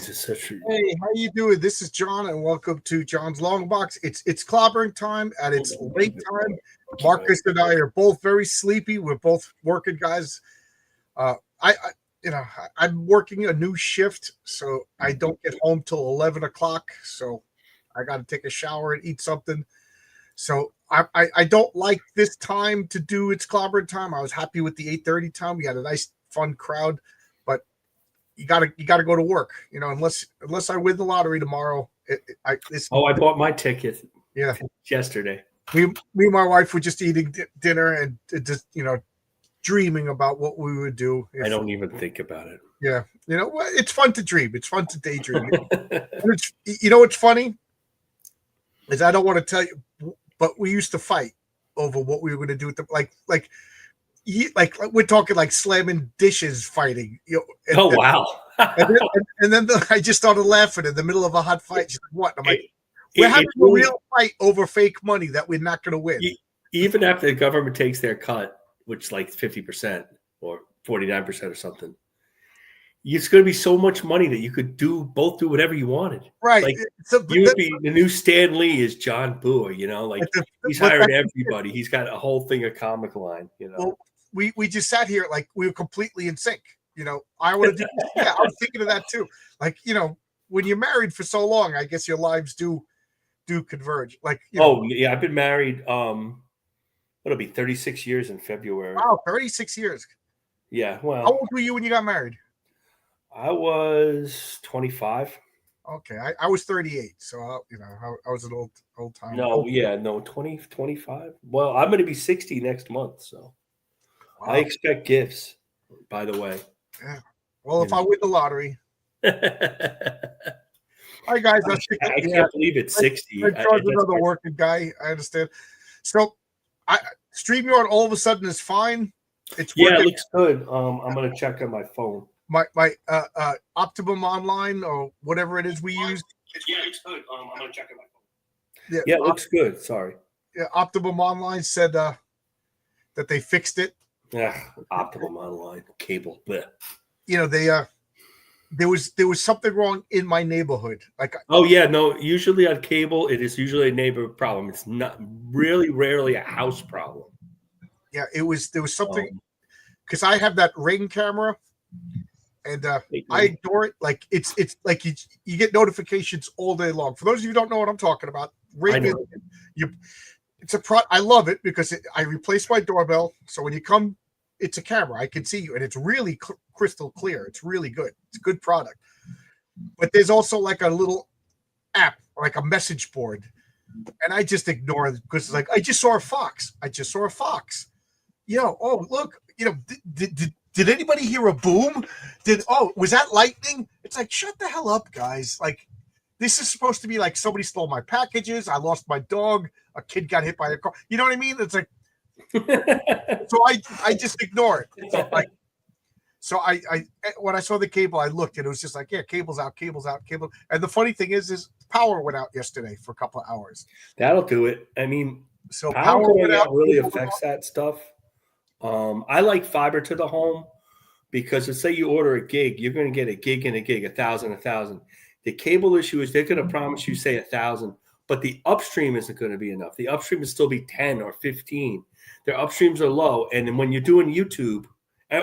Hey, how you doing? This is John, and welcome to John's Long Box. It's clobbering time, and it's late time. Marcus and I are both very sleepy. We're both working guys. I I'm working a new shift, so I don't get home till 11 o'clock. So I got to take a shower and eat something. So I don't like this time to do its clobbering time. I was happy with the 8:30 time. We had a nice fun crowd, but you gotta go to work, unless I win the lottery tomorrow. I bought my ticket. Yeah, yesterday. Me and my wife were just eating dinner and just dreaming about what we would do. I don't even think about it. Yeah, it's fun to dream. It's fun to daydream. What's funny is I don't want to tell you, but we used to fight over what we were going to do with like we're talking like slamming dishes fighting. Wow. and then I just started laughing in the middle of a hot fight. She's like, "What?" I'm like, "We're having a real fight over fake money that we're not going to win." Even after the government takes their cut, which is like 50% or 49% or something, it's going to be so much money that you could do whatever you wanted. Right. Like you would be the new Stan Lee is John Boer. He's hired everybody. He's got a whole thing of comic line. Well, we just sat here like we were completely in sync. I want to do. Yeah, I was thinking of that too. Like, when you're married for so long, I guess your lives do converge. Like, I've been married. It'll be 36 years in February. Wow, 36 years. Yeah. Well, how old were you when you got married? I was 25. Okay, I was 38, so I was an old time. No, 20, 25. Well, I'm going to be 60 next month, so wow. I expect gifts. By the way. Yeah. Well, if I win the lottery. All right, guys. I can't believe it's 60. I'm another working guy. I understand. So, StreamYard all of a sudden is fine. It's working. It looks good. I'm going to check on my phone. My Optimum Online or whatever it is we use. Yeah, it's good. I'm going to check on my phone. Yeah, it looks good. Sorry. Yeah, Optimum Online said that they fixed it. Yeah, Optimum Online cable. Bleh. There was something wrong in my neighborhood. Usually on cable, it is usually a neighbor problem. It's not really rarely a house problem. Yeah, there was something because I have that Ring camera, and I ignore it. Like it's like you get notifications all day long. For those of you who don't know what I'm talking about, Ring it's I love it because I replaced my doorbell, so when you come. It's a camera. I can see you, and it's really crystal clear. It's really good. It's a good product. But there's also like a little app, like a message board, and I just ignore it because it's like I just saw a fox. Oh look, did anybody hear a boom? Was that lightning? It's like shut the hell up, guys. Like this is supposed to be like somebody stole my packages. I lost my dog. A kid got hit by a car. You know what I mean? It's like. So I just ignore it. So I when I saw the cable, I looked and it was just like, yeah, cable's out. And the funny thing is power went out yesterday for a couple of hours. That'll do it. I mean, so power going out really affects that stuff. I like fiber to the home because let's say you order a gig, you're going to get a gig and a gig, 1,000. The cable issue is they're going to promise you say 1,000, but the upstream isn't going to be enough. The upstream will still be 10 or 15. Their upstreams are low, and then when you're doing YouTube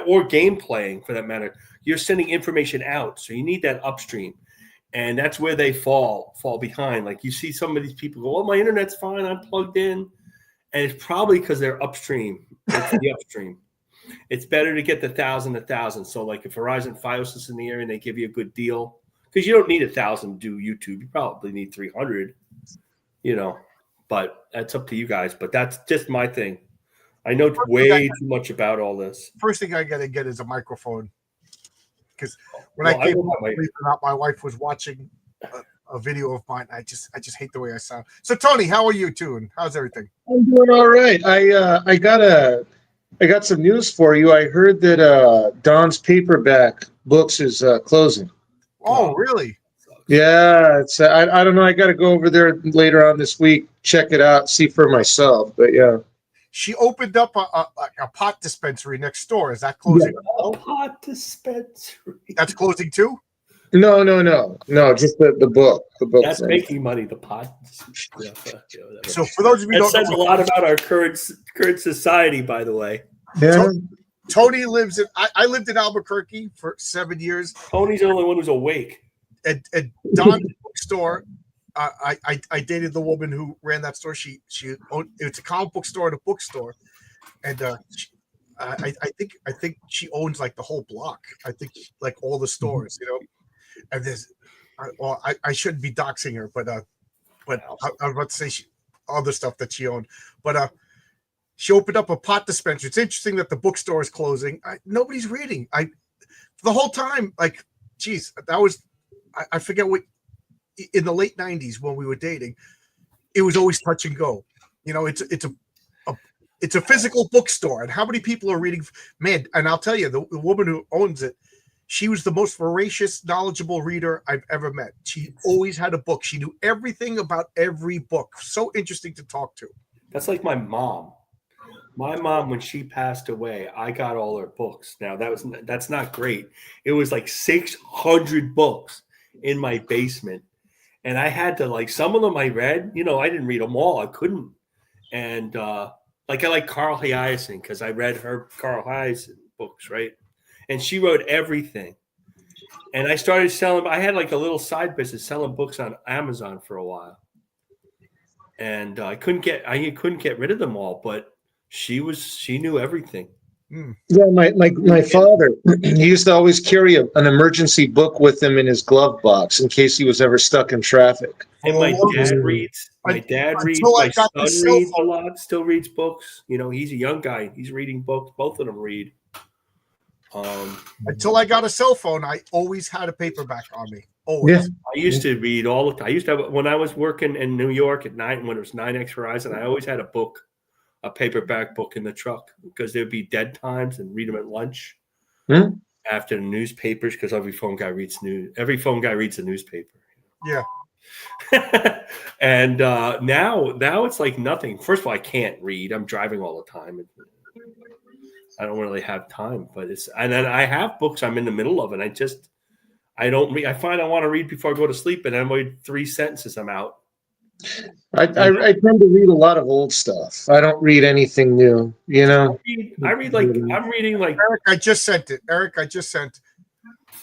or game playing, for that matter, you're sending information out. So you need that upstream, and that's where they fall behind. Like you see some of these people go, "Oh, my internet's fine. I'm plugged in," and it's probably because they're upstream. It's the upstream. It's better to get the 1,000. So like if Verizon Fios is in the area and they give you a good deal, because you don't need 1,000 to do YouTube. You probably need 300. But that's up to you guys. But that's just my thing. I know way too much about all this. First thing I got to get is a microphone. Because when I came out, my wife was watching a video of mine. I just hate the way I sound. So, Tony, how are you doing? How's everything? I'm doing all right. I got some news for you. I heard that Don's paperback books is closing. Oh, really? Yeah, it's I don't know. I got to go over there later on this week, check it out, see for myself. But yeah. She opened up a pot dispensary next door. Is that closing? Yeah. A pot dispensary. That's closing too? No. Just the book. The book. That's thing. making money. The pod. So for those of you who That don't says know, a lot about our current society, by the way. Yeah. Tony lives in. I lived in Albuquerque for 7 years. Tony's the only one who's awake. At Don's bookstore, I dated the woman who ran that store. She owned, it's a comic book store and a bookstore, and I think she owns like the whole block. I think like all the stores, And there's, I shouldn't be doxing her, but I was about to say other stuff that she owned, but she opened up a pot dispenser. It's interesting that the bookstore is closing. Nobody's reading. The whole time, like, geez, that was. I forget what in the late 90s when we were dating, it was always touch and go. It's a physical bookstore, and how many people are reading? Man, and I'll tell you, the woman who owns it, she was the most voracious, knowledgeable reader I've ever met. She always had a book. She knew everything about every book. So interesting to talk to. That's like my mom. My mom, when she passed away, I got all her books. Now that's not great. It was like 600 books in my basement, and I had to, like, some of them I read. I didn't read them all. I couldn't. And like, I like Carl Hiaasen because I read her Carl Hiaasen books, right? And she wrote everything. And I started selling. I had like a little side business selling books on Amazon for a while, and I couldn't get rid of them all, but she knew everything. Yeah, my father, he used to always carry an emergency book with him in his glove box in case he was ever stuck in traffic. And my dad reads. My son reads a lot. Still reads books. He's a young guy. He's reading books. Both of them read. Until I got a cell phone, I always had a paperback on me. Always. Yeah. I used to read all the time. I used to have, when I was working in New York at night, when it was 9X Horizon, I always had a paperback book in the truck because there'd be dead times and read them at lunch after the newspapers, because every phone guy reads a newspaper. Yeah. And now it's like nothing. First of all, I can't read. I'm driving all the time. I don't really have time, and then I have books I'm in the middle of, and I don't read. I find I want to read before I go to sleep, and I'm read 3 sentences, I'm out. I tend to read a lot of old stuff. I don't read anything new, I read like, I'm reading like Eric, I just sent it.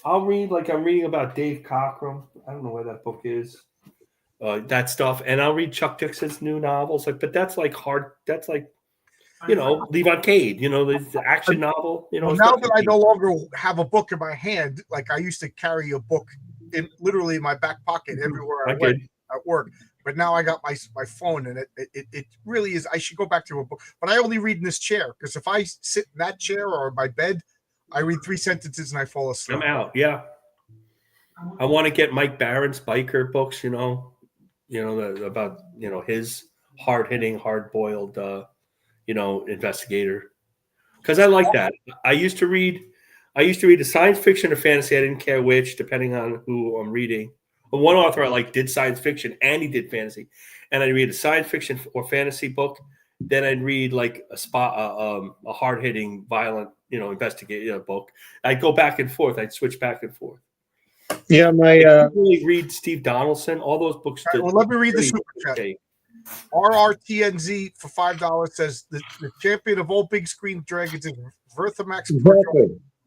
I'll read like I'm reading about Dave Cockrum. I don't know where that book is. That stuff, and I'll read Chuck Dixon's new novels. But that's like hard. That's like, Levon Cade. The action novel. Now that I no longer have a book in my hand, like I used to carry a book literally in my back pocket everywhere I went at work. But now I got my phone, and it really is. I should go back to a book, but I only read in this chair, because if I sit in that chair or my bed, I read 3 sentences and I fall asleep. I'm out. Yeah. I want to get Mike Barron's biker books. About his hard-hitting, hard-boiled, investigator, because I like that. I used to read a science fiction or fantasy. I didn't care which, depending on who I'm reading. But one author I like did science fiction and he did fantasy, and I'd read a science fiction or fantasy book. Then I'd read like a hard-hitting, violent, investigative book. I'd go back and forth. I'd switch back and forth. Yeah, really read Steve Donaldson. All those books. Right, well, let me read the super chat. RRTNZ for $5 says the champion of all big screen dragons is Verthamax,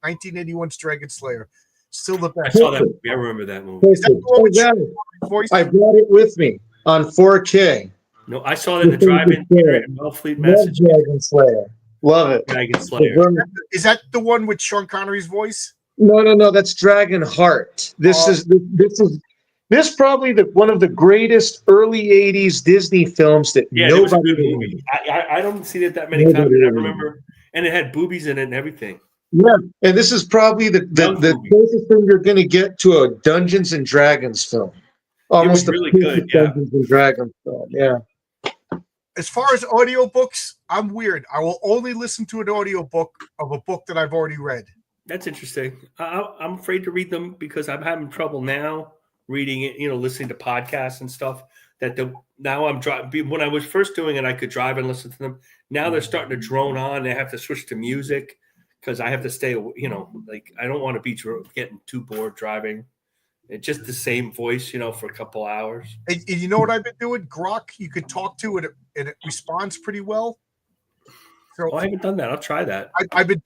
1981's Dragon Slayer. Still the best. I saw that movie. I remember that movie. I brought it with me on 4K. No, I saw it in the drive-in theater in Wellfleet, Massachusetts. Dragon Slayer. Love it. Dragon Slayer. Is that the one with Sean Connery's voice? No. That's Dragon Heart. This is probably one of the greatest early '80s Disney films that nobody. I don't see it that many times. I remember, and it had boobies in it and everything. Yeah, and this is probably the closest thing you're going to get to a Dungeons and Dragons film. Almost really good. Yeah. Dungeons and Dragons film. Yeah. As far as audiobooks, I'm weird. I will only listen to an audiobook of a book that I've already read. That's interesting. I'm afraid to read them because I'm having trouble now reading it, listening to podcasts and stuff. Now I'm driving. When I was first doing it, I could drive and listen to them. Now they're starting to drone on. They have to switch to music because I have to stay, like I don't want to be getting too bored driving. It's just the same voice, for a couple hours. And you know what I've been doing? Grok, you could talk to it, and it responds pretty well. So I haven't done that. I'll try that. I've been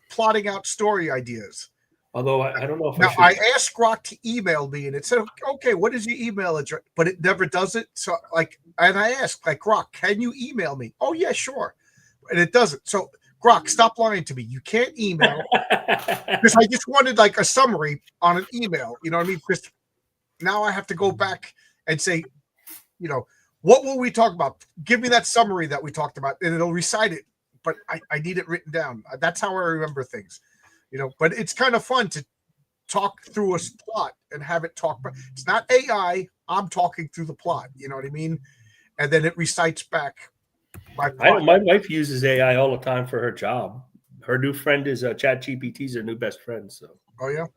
plotting out story ideas. Although I don't know if now I should. I asked Grok to email me, and it said, "Okay, what is your email address?" But it never does it. So and I asked, Grok, can you email me? Oh yeah, sure. And it doesn't. So Grok, stop lying to me. You can't email because I just wanted like a summary on an email. You know what I mean? Because now I have to go back and say, what will we talk about? Give me that summary that we talked about, and it'll recite it. But I need it written down. That's how I remember things. But it's kind of fun to talk through a plot and have it talk. It's not AI. I'm talking through the plot. You know what I mean? And then it recites back. My wife uses AI all the time for her job. Her new friend is ChatGPT's her new best friend. So. Oh yeah.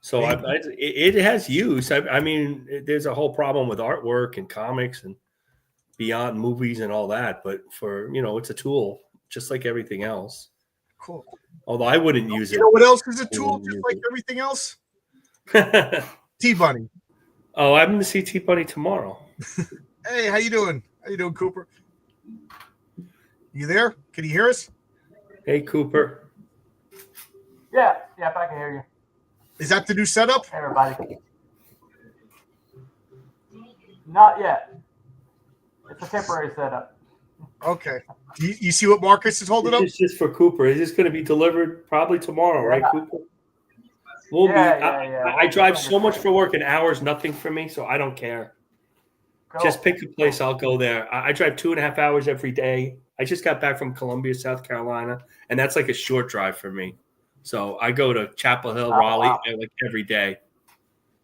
So it has use. I mean, there's a whole problem with artwork and comics and beyond movies and all that. But for it's a tool, just like everything else. Cool. Although I wouldn't use it. You know what else is a tool, just like everything else? T-Bunny. Oh, I'm going to see T-Bunny tomorrow. Hey, how you doing? How you doing, Cooper? You there? Can you hear us? Hey, Cooper. Yeah, I can hear you. Is that the new setup? Hey, everybody. Not yet. It's a temporary setup. Okay. You see what Marcus is holding up? It's just for Cooper. Is this going to be delivered probably tomorrow, right, Cooper? I drive so much for work, and hours nothing for me, so I don't care. Cool. Just pick a place, I'll go there. I drive 2.5 hours every day. I just got back from Columbia, South Carolina, and that's like a short drive for me. So I go to Chapel Hill, Raleigh, like every day.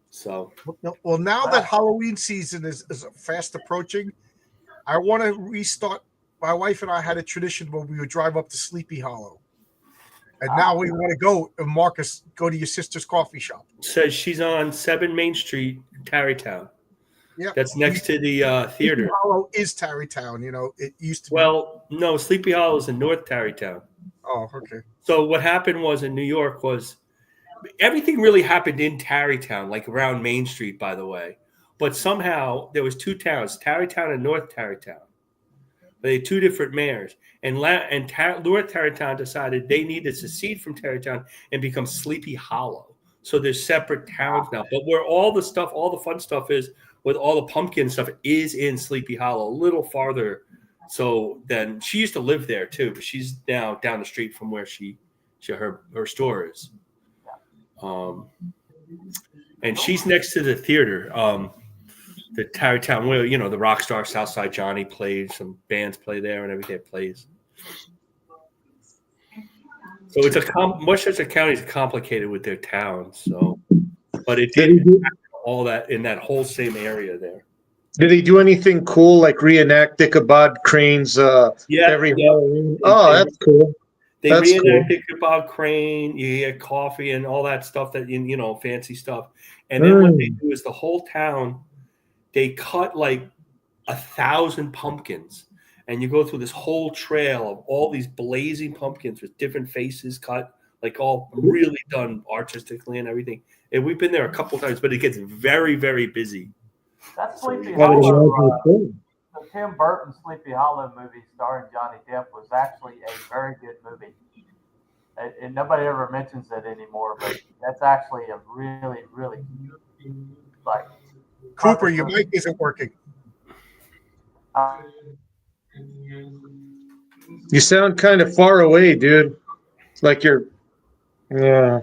So well, now that Halloween season is fast approaching, I want to restart. My wife and I had a tradition where we would drive up to Sleepy Hollow. And now we want to go, and Marcus, go to your sister's coffee shop. Says she's on 7 Main Street, Tarrytown. Yeah, that's next to the theater. Sleepy Hollow is Tarrytown. It used to be. Well, no, Sleepy Hollow is in North Tarrytown. Oh, okay. So what happened was in New York was everything really happened in Tarrytown, like around Main Street, by the way. But somehow there was 2 towns, Tarrytown and North Tarrytown. They had 2 different mayors. And North Tarrytown decided they needed to secede from Tarrytown and become Sleepy Hollow. So there's separate towns now. But where all the fun stuff is, with all the pumpkin stuff, is in Sleepy Hollow, a little farther. So then she used to live there too, but she's now down the street from where her store is. And she's next to the theater. The Tarrytown, where the rock star Southside Johnny played, some bands play there, and everything plays. So it's Westchester County is complicated with their towns. So, but it did all that in that whole same area there. Did they do anything cool like reenact Ichabod Crane's every Halloween? Oh, that's cool. They reenacted Ichabod Crane. You get coffee and all that stuff that fancy stuff. And then what they do is the whole town. They cut like 1,000 pumpkins, and you go through this whole trail of all these blazing pumpkins with different faces cut, like all really done artistically and everything. And we've been there a couple times, but it gets very, very busy. That Sleepy Hollow, the Tim Burton Sleepy Hollow movie starring Johnny Depp was actually a very good movie. And nobody ever mentions it anymore, but that's actually a really, really like. Cooper, your mic isn't working. You sound kind of far away, dude. It's like you're. Yeah.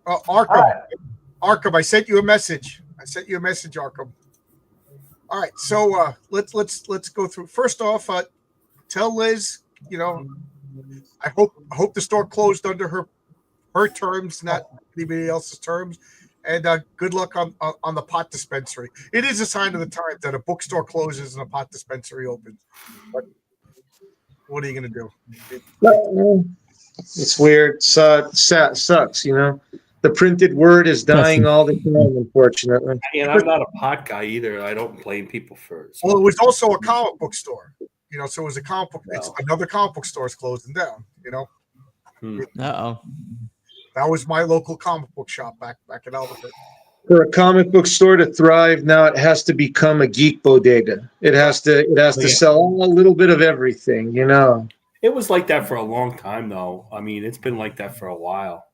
Arkham, I sent you a message. Arkham. All right, so let's go through. First off, tell Liz, I hope the store closed under her terms, not anybody else's terms. And good luck on the pot dispensary. It is a sign of the times that a bookstore closes and a pot dispensary opens. But what are you going to do? It's weird. Sucks. The printed word is dying all the time, unfortunately. And I'm not a pot guy either. I don't blame people for it. Well, it was also a comic book store. So it was a comic book. It's another comic book store is closing down. Uh-oh. That was my local comic book shop back in Albuquerque. For a comic book store to thrive, now it has to become a geek bodega. It has to sell a little bit of everything, you know. It was like that for a long time, though. I mean, it's been like that for a while,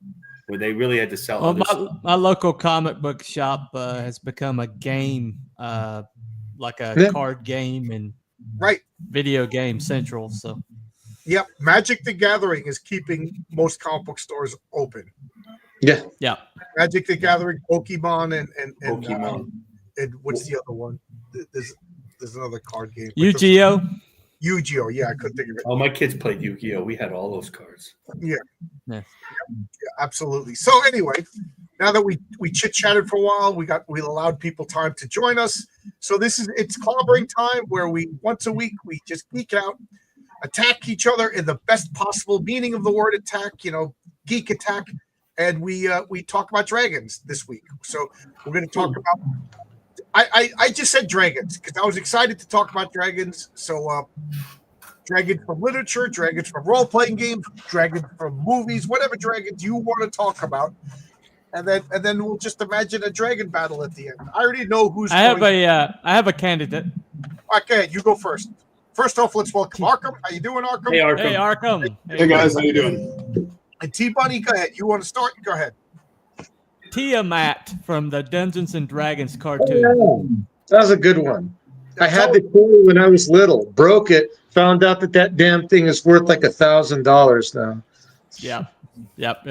where they really had to sell. Well, my local comic book shop has become a game, like a card game and video game central. So, yep, Magic the Gathering is keeping most comic book stores open. Yeah. Magic the Gathering, Pokemon, and Pokemon. And what's the other one? There's another card game. Yu-Gi-Oh. Yu-Gi-Oh. Yeah, I couldn't think of it. Oh, my kids played Yu-Gi-Oh. We had all those cards. Yeah, absolutely. So anyway, now that we chit-chatted for a while, we allowed people time to join us. So it's clobbering time, where we once a week we just geek out, attack each other in the best possible meaning of the word attack. Geek attack. And we talk about dragons this week. So we're going to talk about. I just said dragons because I was excited to talk about dragons. So dragons from literature, dragons from role playing games, dragons from movies, whatever dragons you want to talk about, and then we'll just imagine a dragon battle at the end. I already know who's. I have a candidate. Okay, you go first. First off, let's welcome Arkham. How you doing, Arkham? Hey, Arkham. Hey, Arkham. Hey guys, how you doing? And T-Bunny, go ahead. You want to start? Go ahead. Tiamat from the Dungeons and Dragons cartoon. Oh, that was a good one. I had the toy when I was little. Broke it. Found out that damn thing is worth like $1,000 now. Yep.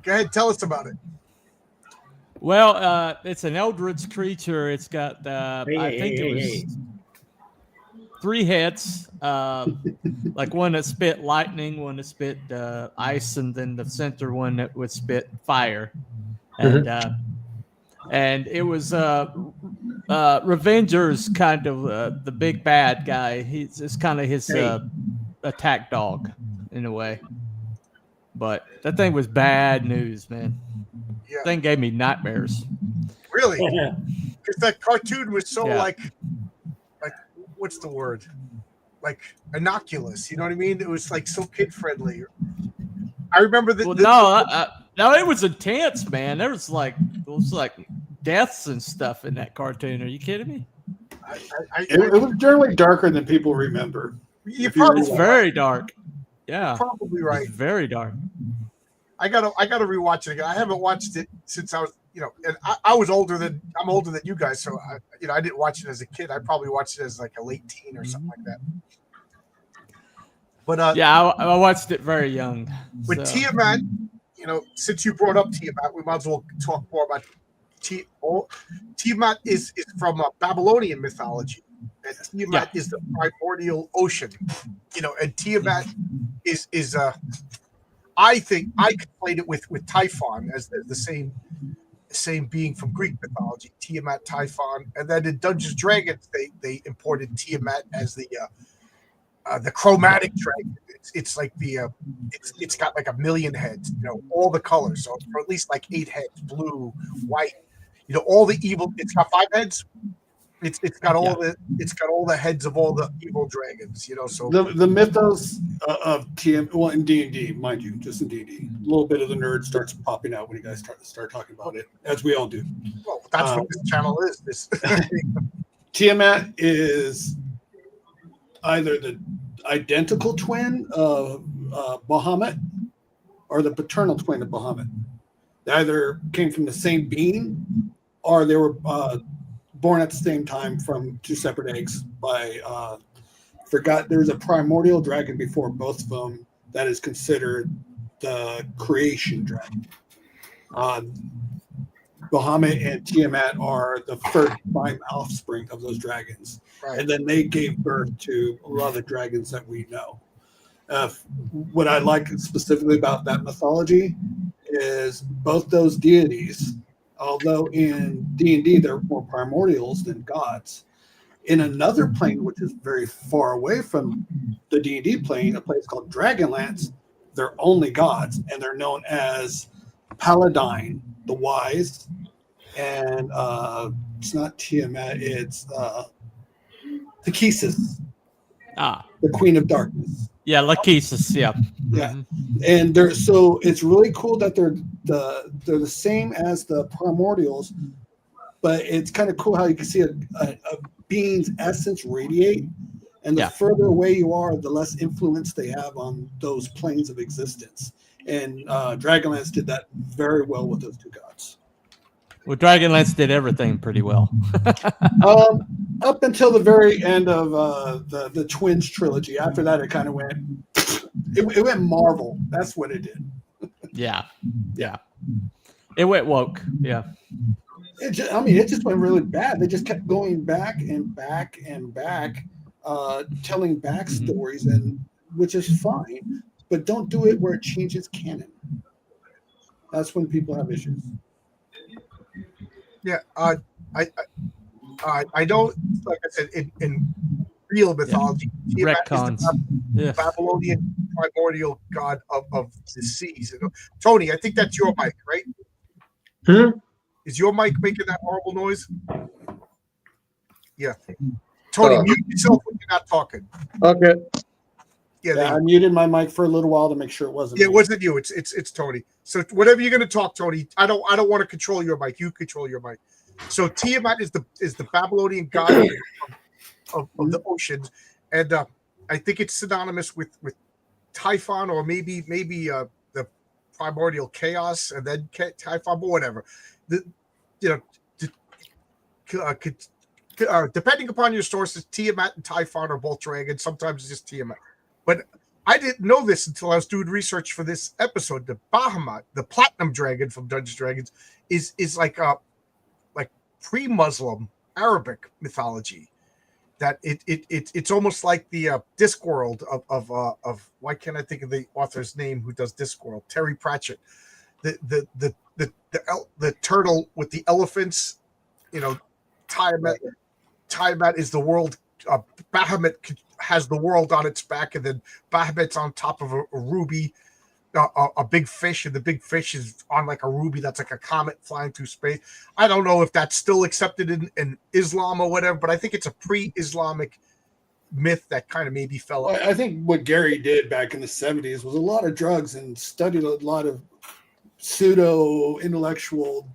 Go ahead. Tell us about it. Well, it's an eldritch creature. It's got I think it was 3 heads, like one that spit lightning, one that spit ice, and then the center one that would spit fire. And it was Revenger's kind of the big bad guy. It's kind of his attack dog in a way. But that thing was bad news, man. Yeah. That thing gave me nightmares. Really? Because that cartoon was so like what's the word? Like innocuous. You know what I mean? It was like so kid friendly. I remember that. No, it was intense, man. There was like deaths and stuff in that cartoon. Are you kidding me? It was generally darker than people remember. It's very dark. Yeah, probably right. It's very dark. I gotta rewatch it again. I haven't watched it since I was, and I'm older than you guys, so I didn't watch it as a kid. I probably watched it as like a late teen or something like that. But I watched it very young. With Tiamat, since you brought up Tiamat, we might as well talk more about Tiamat is from Babylonian mythology. And Tiamat is the primordial ocean, and Tiamat is I think I conflate it with Typhon as the same being from Greek mythology, Tiamat, Typhon, and then in Dungeons and Dragons they imported Tiamat as the chromatic dragon. It's like it's got like 1 million heads, all the colors, so or at least like 8 heads, blue, white, all the evil. It's got 5 heads. It's got all the heads of all the evil dragons, So the mythos of TM, well, in D&D, mind you, just in D&D, a little bit of the nerd starts popping out when you guys start talking about it, as we all do. Well, that's what this channel is. This Tiamat is either the identical twin of Bahamut or the paternal twin of Bahamut. They either came from the same being or they were born at the same time from 2 separate eggs by there was a primordial dragon before both of them that is considered the creation dragon. Bahamut and Tiamat are the first prime offspring of those dragons. Right. And then they gave birth to a lot of the dragons that we know. What I like specifically about that mythology is both those deities, although in D&D they're more primordials than gods, in another plane, which is very far away from the D&D plane, a place called Dragonlance, they're only gods, and they're known as Paladine, the Wise, and it's not Tiamat, it's Thekisis, the Queen of Darkness. Yeah, Lachesis. Yeah. Yeah. Mhm. And they're so it's really cool that they're the same as the primordials, but it's kind of cool how you can see a being's essence radiate, and the Yeah. further away you are, the less influence they have on those planes of existence. And Dragonlance did that very well with those two gods. Well, Dragonlance did everything pretty well. Up until the very end of the Twins trilogy. After that, it kind of went. It went Marvel. That's what it did. Yeah. Yeah. It went woke. Yeah. It just went really bad. They just kept going back and back and back, telling backstories, and which is fine, but don't do it where it changes canon. That's when people have issues. Yeah, I don't, like I said, in real mythology, Tiamat is Retcons. the Yeah. Babylonian primordial god of the seas. Tony, I think that's your mic, right? Hmm? Is your mic making that horrible noise? Yeah. Tony, mute yourself when you're not talking. Okay. Yeah, I muted my mic for a little while to make sure it wasn't. Yeah, it wasn't you. It's Tony. So whatever you're going to talk, Tony, I don't want to control your mic. You control your mic. So Tiamat is the Babylonian god of the oceans, and I think it's synonymous with Typhon, or maybe the primordial chaos, and then Typhon, but whatever. Depending upon your sources, Tiamat and Typhon are both dragons. Sometimes it's just Tiamat, but I didn't know this until I was doing research for this episode. The Bahamut, the platinum dragon from Dungeons and Dragons, is like pre-Muslim Arabic mythology. That it's almost like the Discworld of why can't I think of the author's name who does Discworld? Terry Pratchett. The turtle with the elephants. Tiamat is the world. Bahamut has the world on its back, and then Bahamut's on top of a ruby, a big fish, and the big fish is on like a ruby that's like a comet flying through space. I don't know if that's still accepted in Islam or whatever, but I think it's a pre-Islamic myth that kind of maybe fell out. I think what Gary did back in the 70s was a lot of drugs and studied a lot of pseudo intellectual,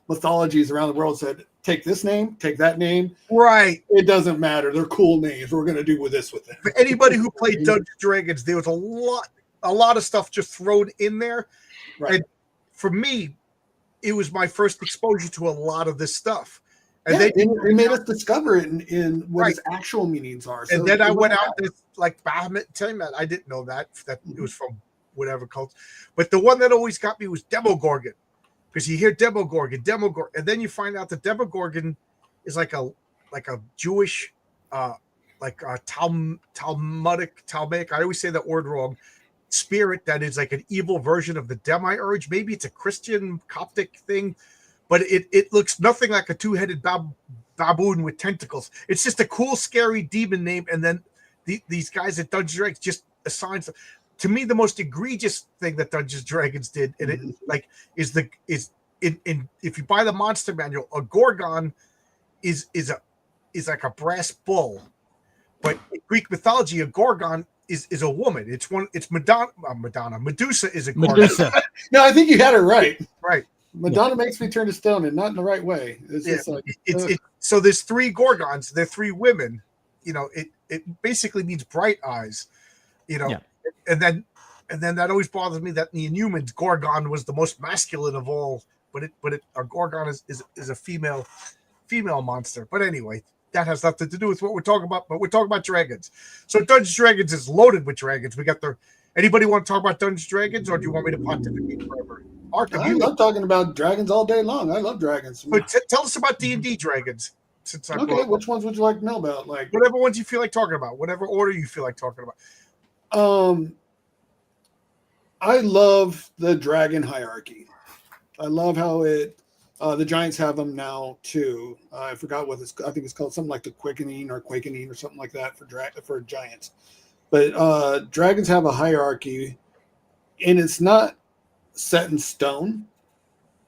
mythologies around the world. Said, take this name, take that name. Right. It doesn't matter. They're cool names. We're going to do this with it. For anybody who played Dungeons and Dragons, there was a lot of stuff just thrown in there. Right. And for me, it was my first exposure to a lot of this stuff. And then they made us discover it in what its actual meanings are. And then I went out this like Bahamut, Tiamat. I didn't know that it was from whatever cult. But the one that always got me was Demogorgon. Because you hear Demogorgon, and then you find out that Demogorgon is like a Jewish, Talmudic. I always say that word wrong. Spirit that is like an evil version of the demiurge. Maybe it's a Christian Coptic thing, but it looks nothing like a two-headed baboon with tentacles. It's just a cool, scary demon name, and then these guys at Dungeons & Dragons just assign. To me, the most egregious thing that Dungeons & Dragons did, and it is if you buy the monster manual, a Gorgon is like a brass bull, but in Greek mythology, a Gorgon is a woman. It's Madonna. Medusa is a Gorgon. Medusa. No, I think you had it right. Right. Madonna makes me turn to stone, and not in the right way. It's just like so there's three Gorgons. They're three women. It basically means bright eyes. Yeah. And then that always bothers me that in the Inhumans, Gorgon was the most masculine of all, but a Gorgon is a female monster. But anyway, that has nothing to do with what we're talking about. But we're talking about dragons. So Dungeons & Dragons is loaded with dragons. We got anybody want to talk about Dungeons & Dragons, or do you want me to pontificate forever? I love talking about dragons all day long. I love dragons. But tell us about D&D dragons. Okay, which ones would you like to know about? Like whatever ones you feel like talking about, whatever order you feel like talking about. I love the dragon hierarchy. I love how the Giants have them now too. I forgot what I think it's called, something like the Quickening or something like that for Giants. But dragons have a hierarchy, and it's not set in stone,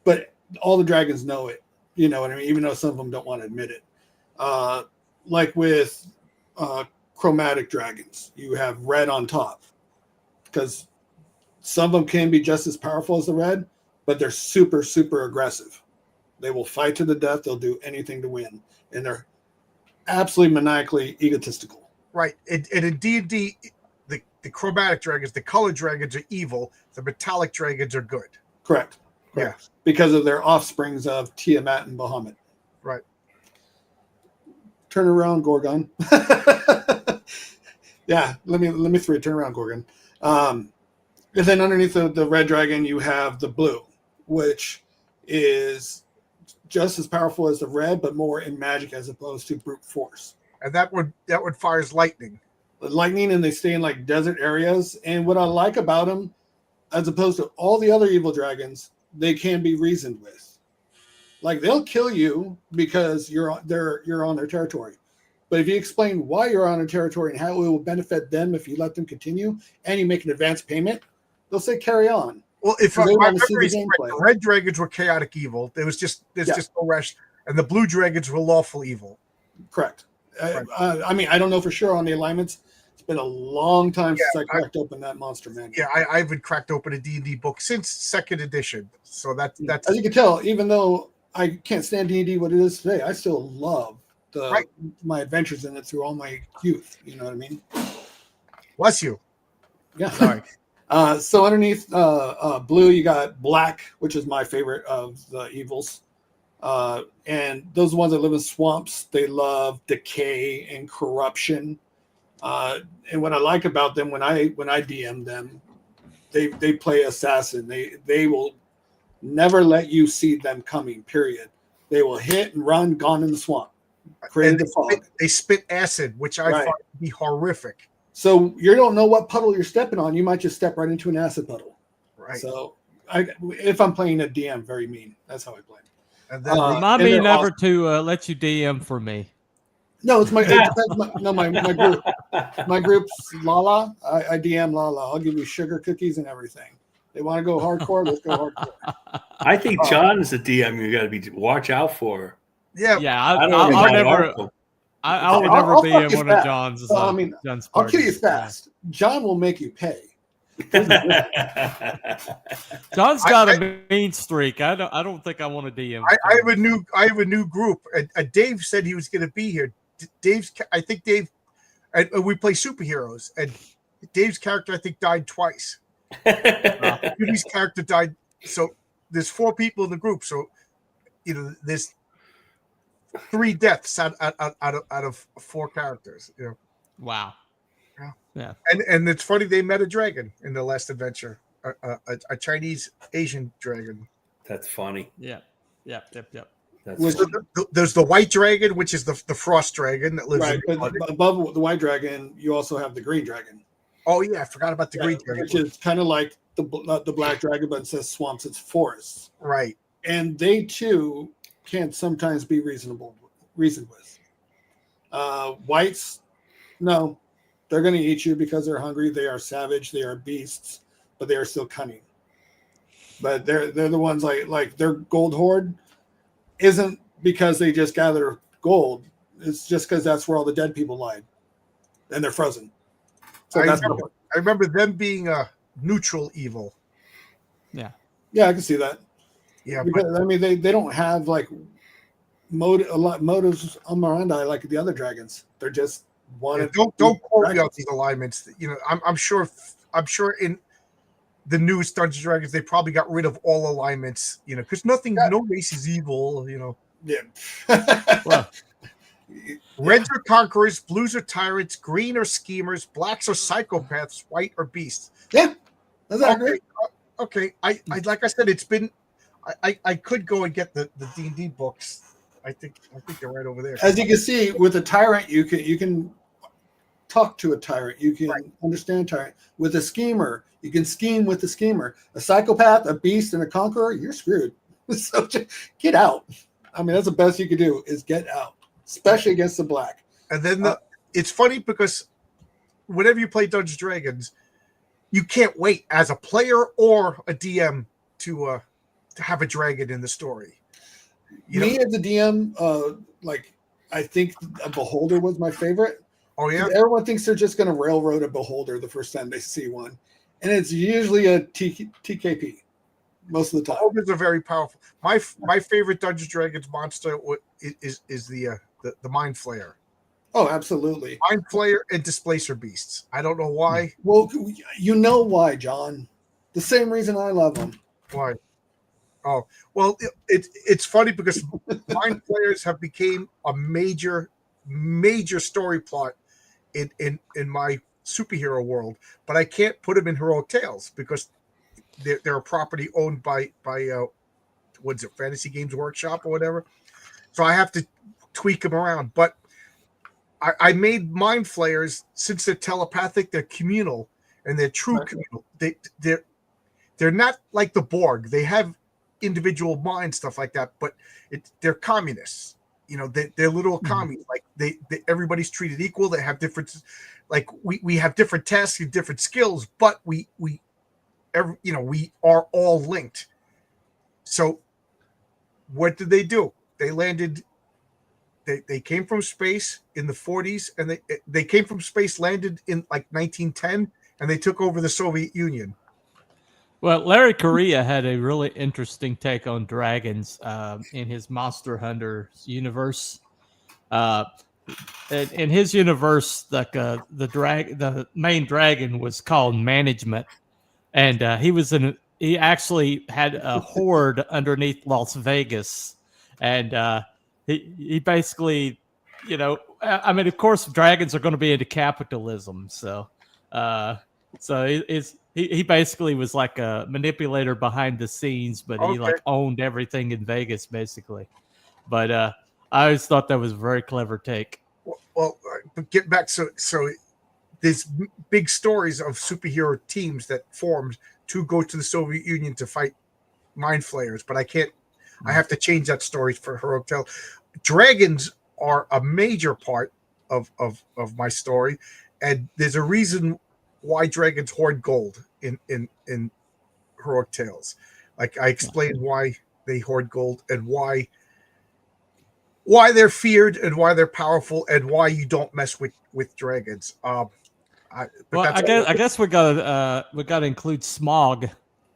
but all the dragons know it. You know what I mean? Even though some of them don't want to admit it. Like with chromatic dragons. You have red on top because some of them can be just as powerful as the red, but they're super, super aggressive. They will fight to the death. They'll do anything to win. And they're absolutely maniacally egotistical. Right. And in D&D, the chromatic dragons, the colored dragons are evil. The metallic dragons are good. Correct. Yeah. Because of their offsprings of Tiamat and Bahamut. Right. Turn around, Gorgon. Yeah, let me throw it. Turn around, Gorgon. And then underneath the red dragon, you have the blue, which is just as powerful as the red, but more in magic as opposed to brute force. And that one fires lightning. Lightning, and they stay in like desert areas. And what I like about them, as opposed to all the other evil dragons, they can be reasoned with. Like they'll kill you because you're on their territory. But if you explain why you're on their territory and how it will benefit them if you let them continue, and you make an advance payment, they'll say carry on. Well, if So they my want to see memory the is correct, gameplay. the red dragons were chaotic evil. There's just no rest, and the blue dragons were lawful evil. Correct. Right. I mean, I don't know for sure on the alignments. It's been a long time since I cracked open that monster manual. Yeah, I haven't cracked open a D&D book since second edition. So that's As you can tell, even though I can't stand D&D what it is today, I still love my adventures in it through all my youth. You know what I mean? Bless you. Yeah. Sorry. So underneath blue, you got black, which is my favorite of the evils. And those ones that live in swamps, they love decay and corruption. And what I like about them when I DM them, they play assassin. They will never let you see them coming, period. They will hit and run, gone in the swamp. Created the fog. They spit acid, which I find to be horrific. So you don't know what puddle you're stepping on. You might just step right into an acid puddle. Right. So if I'm playing a DM, very mean. That's how I play. And then Remind me never to let you DM for me. No, it depends. My group. My group's Lala. I DM Lala. I'll give you sugar cookies and everything. They want to go hardcore, let's go hardcore. I think John is a DM you got to watch out for. yeah, I'll never. I would never be in one of John's. Well, I mean, John's I'll kill you parties. fast. John will make you pay. John's got a mean streak. I don't think I want to DM. I have a new group. Dave said he was going to be here. I think Dave. And we play superheroes, and Dave's character I think died twice. Judy's character died. So there's 4 people in the group. So there's 3 deaths out of 4 characters. Wow. Yeah. And it's funny they met a dragon in the last adventure, a Chinese Asian dragon. That's funny. Yep. There's the white dragon, which is the frost dragon that lives right. But above the white dragon, you also have the green dragon. Oh yeah, I forgot about the green dragon, which is kind of like the black dragon, but instead of swamps, it's forests. Right. And they too can sometimes be reasoned with. Whites, no, they're going to eat you because they're hungry. They are savage. They are beasts, but they are still cunning. But they're the ones like their gold hoard isn't because they just gather gold. It's just because that's where all the dead people lied, and they're frozen. So I remember them being a neutral evil. Yeah, I can see that. Yeah, because I mean they don't have like motives operandi like the other dragons. They're just one. Don't quote me on these alignments. I'm sure in the newest Dungeons & Dragons they probably got rid of all alignments. Because no race is evil. Yeah. Well, reds are conquerors, blues are tyrants, green are schemers, blacks are psychopaths, white are beasts. Yeah, that's accurate. Okay. I like I said, it's been. I could go and get the D&D books. I think they're right over there. As you can see, with a tyrant, you can talk to a tyrant. You can understand a tyrant. With a schemer, you can scheme with the schemer. A psychopath, a beast, and a conqueror, you're screwed. So just get out. I mean, that's the best you can do is get out, especially against the black. And then it's funny because whenever you play Dungeons & Dragons, you can't wait as a player or a DM to have a dragon in the story. Me as a DM, I think a Beholder was my favorite. Oh yeah. Everyone thinks they're just going to railroad a beholder the first time they see one, and it's usually a TKP most of the time. Beholders are very powerful. My favorite Dungeons and Dragons monster is the Mind Flayer. Oh, absolutely. Mind Flayer and Displacer Beasts. I don't know why. Well, you know why, John. The same reason I love them. Why? Oh, well, it's funny because Mind Flayers have became a major story plot in my superhero world, but I can't put them in Heroic Tales because they're a property owned by what's it, Fantasy Games Workshop or whatever. So I have to tweak them around. But I made Mind Flayers, since they're telepathic, they're communal, and they're true communal. They're not like the Borg. They have individual minds, stuff like that, but they're communists. They're little commies. Like they everybody's treated equal. They have different, like we have different tasks and different skills, but we are all linked. So what did they do? They landed. They came from space in the 40s, and they came from space, landed in like 1910, and they took over the Soviet Union. Well, Larry Correia had a really interesting take on dragons in his Monster Hunter universe. In his universe, like the main dragon was called Management, and he actually had a horde underneath Las Vegas, and he basically, I mean, of course, dragons are going to be into capitalism, so he basically was like a manipulator behind the scenes, but he like owned everything in Vegas, basically. But I always thought that was a very clever take. Well, but get back. So there's big stories of superhero teams that formed to go to the Soviet Union to fight Mind Flayers, but I can't. I have to change that story for Heroic Tale. Dragons are a major part of my story, and there's a reason why dragons hoard gold in Heroic Tales. Like I explained why they hoard gold and why they're feared and why they're powerful and why you don't mess with dragons. I guess we gotta include Smog.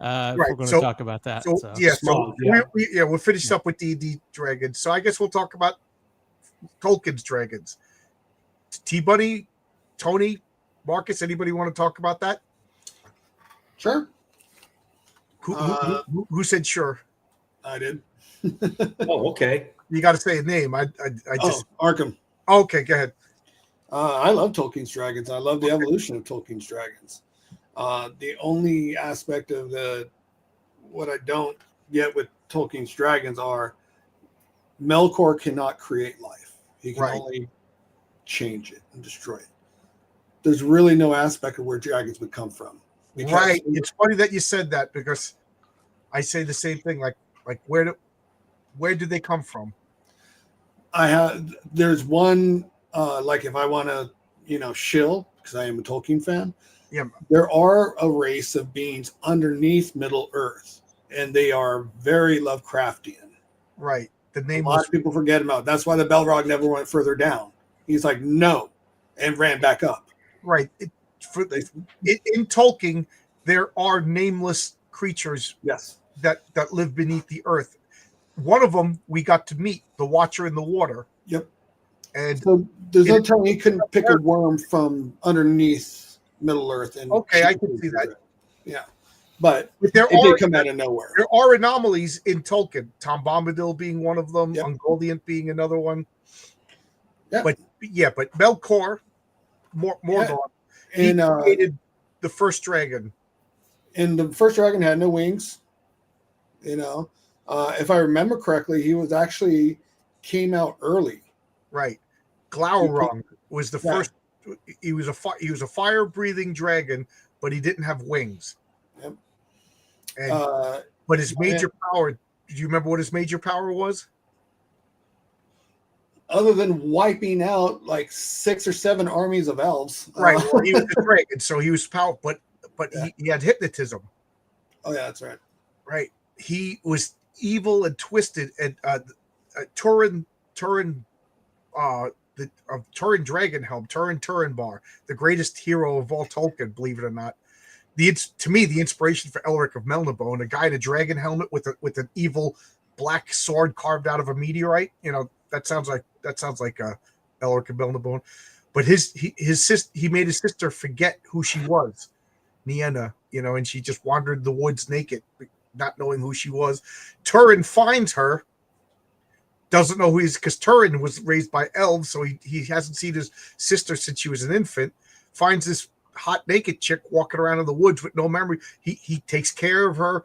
If we're going to talk about that. We'll finish up with D&D dragons. So I guess we'll talk about Tolkien's dragons. T-Bunny, Tony, Marcus, anybody want to talk about that? Sure. Who said sure? I did. Oh, okay. You got to say a name. I just Arkham. Okay, go ahead. I love Tolkien's dragons. I love the evolution of Tolkien's dragons. The only aspect of what I don't get with Tolkien's dragons are Melkor cannot create life. He can only change it and destroy it. There's really no aspect of where dragons would come from. Right. It's funny that you said that because I say the same thing. Like where do they come from? There's one like if I want to shill because I am a Tolkien fan. Yeah. There are a race of beings underneath Middle Earth, and they are very Lovecraftian. Right. The name. A lot of people forget about. That's why the Balrog never went further down. He's like no, and ran back up. Right. In Tolkien, there are nameless creatures. Yes. That live beneath the earth. One of them we got to meet, the Watcher in the Water. Yep. And so there's no telling he couldn't pick a worm from underneath Middle Earth. And I can see that. Yeah. But they come out of nowhere. There are anomalies in Tolkien. Tom Bombadil being one of them, Ungoliant being another one. Yeah. But Melkor, Morgoth, he created the first dragon. And the first dragon had no wings. If I remember correctly, he was actually came out early. Right. Glaurung was the first. He was a fire-breathing dragon, but he didn't have wings. Yep. And, but his major power. Do you remember what his major power was? Other than wiping out like 6 or 7 armies of elves. Right. Well, he was a dragon, so he was powerful. But he had hypnotism. Oh yeah, that's right. Right. He was evil and twisted, and Turin of Turin Dragonhelm, Turin Bar, the greatest hero of all Tolkien, believe it or not. To me, the inspiration for Elric of Melniboné, a guy in a dragon helmet with an evil black sword carved out of a meteorite. That sounds like Elric of Melniboné. But he made his sister forget who she was, Nienna, and she just wandered the woods naked, not knowing who she was. Turin finds her, doesn't know who he is, because Turin was raised by elves, so he hasn't seen his sister since she was an infant. Finds this hot naked chick walking around in the woods with no memory. He takes care of her,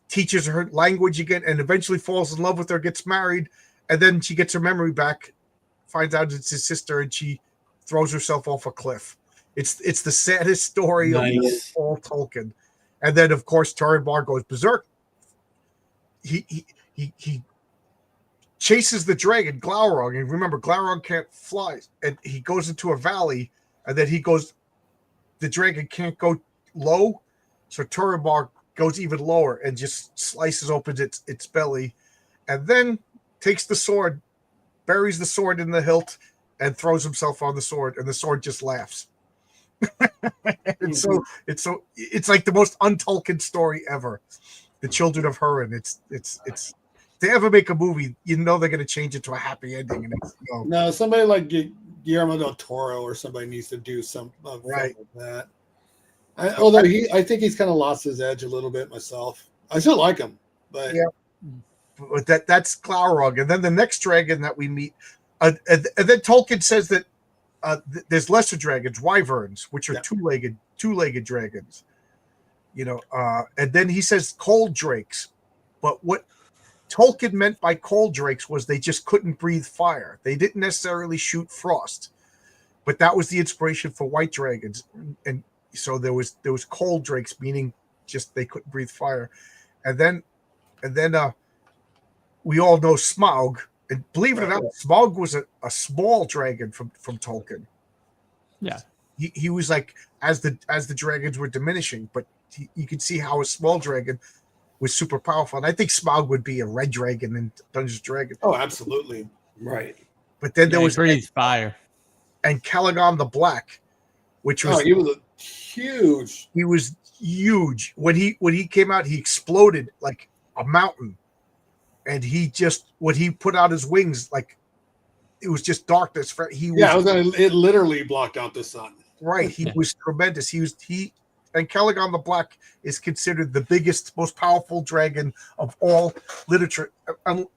teaches her language again, and eventually falls in love with her, gets married, and then she gets her memory back, finds out it's his sister, and she throws herself off a cliff. It's the saddest story of all Tolkien. And then, of course, Turin Bar goes berserk. He chases the dragon, Glaurung, and remember, Glaurung can't fly, and he goes into a valley, and then the dragon can't go low, so Turin Bar goes even lower and just slices open its belly, and then takes the sword, buries the sword in the hilt, and throws himself on the sword, and the sword just laughs. It's like the most un-Tolkien story ever. The Children of Hurin. It's if they ever make a movie, they're going to change it to a happy ending. And no, somebody like Guillermo del Toro or somebody needs to do some right like that. Although I think he's kind of lost his edge a little bit myself. I still like him, but yeah. But that's Glaurung, and then the next dragon that we meet, and then Tolkien says that there's lesser dragons, wyverns, which are two-legged dragons, and then he says cold drakes, but what Tolkien meant by cold drakes was they just couldn't breathe fire. They didn't necessarily shoot frost, but that was the inspiration for white dragons, and so there was cold drakes, meaning just they couldn't breathe fire, and then we all know Smaug. And believe it or not, Smaug was a small dragon from Tolkien. Yeah, he was like as the dragons were diminishing, but you could see how a small dragon was super powerful. And I think Smaug would be a red dragon in Dungeons & Dragons. Oh, absolutely, right. But then there was fire, and Calagon the Black, which was he was huge. He was huge when he came out. He exploded like a mountain. And when he put out his wings, like it was just darkness. It literally blocked out the sun. Right. He was tremendous. And Calagon the Black is considered the biggest, most powerful dragon of all literature,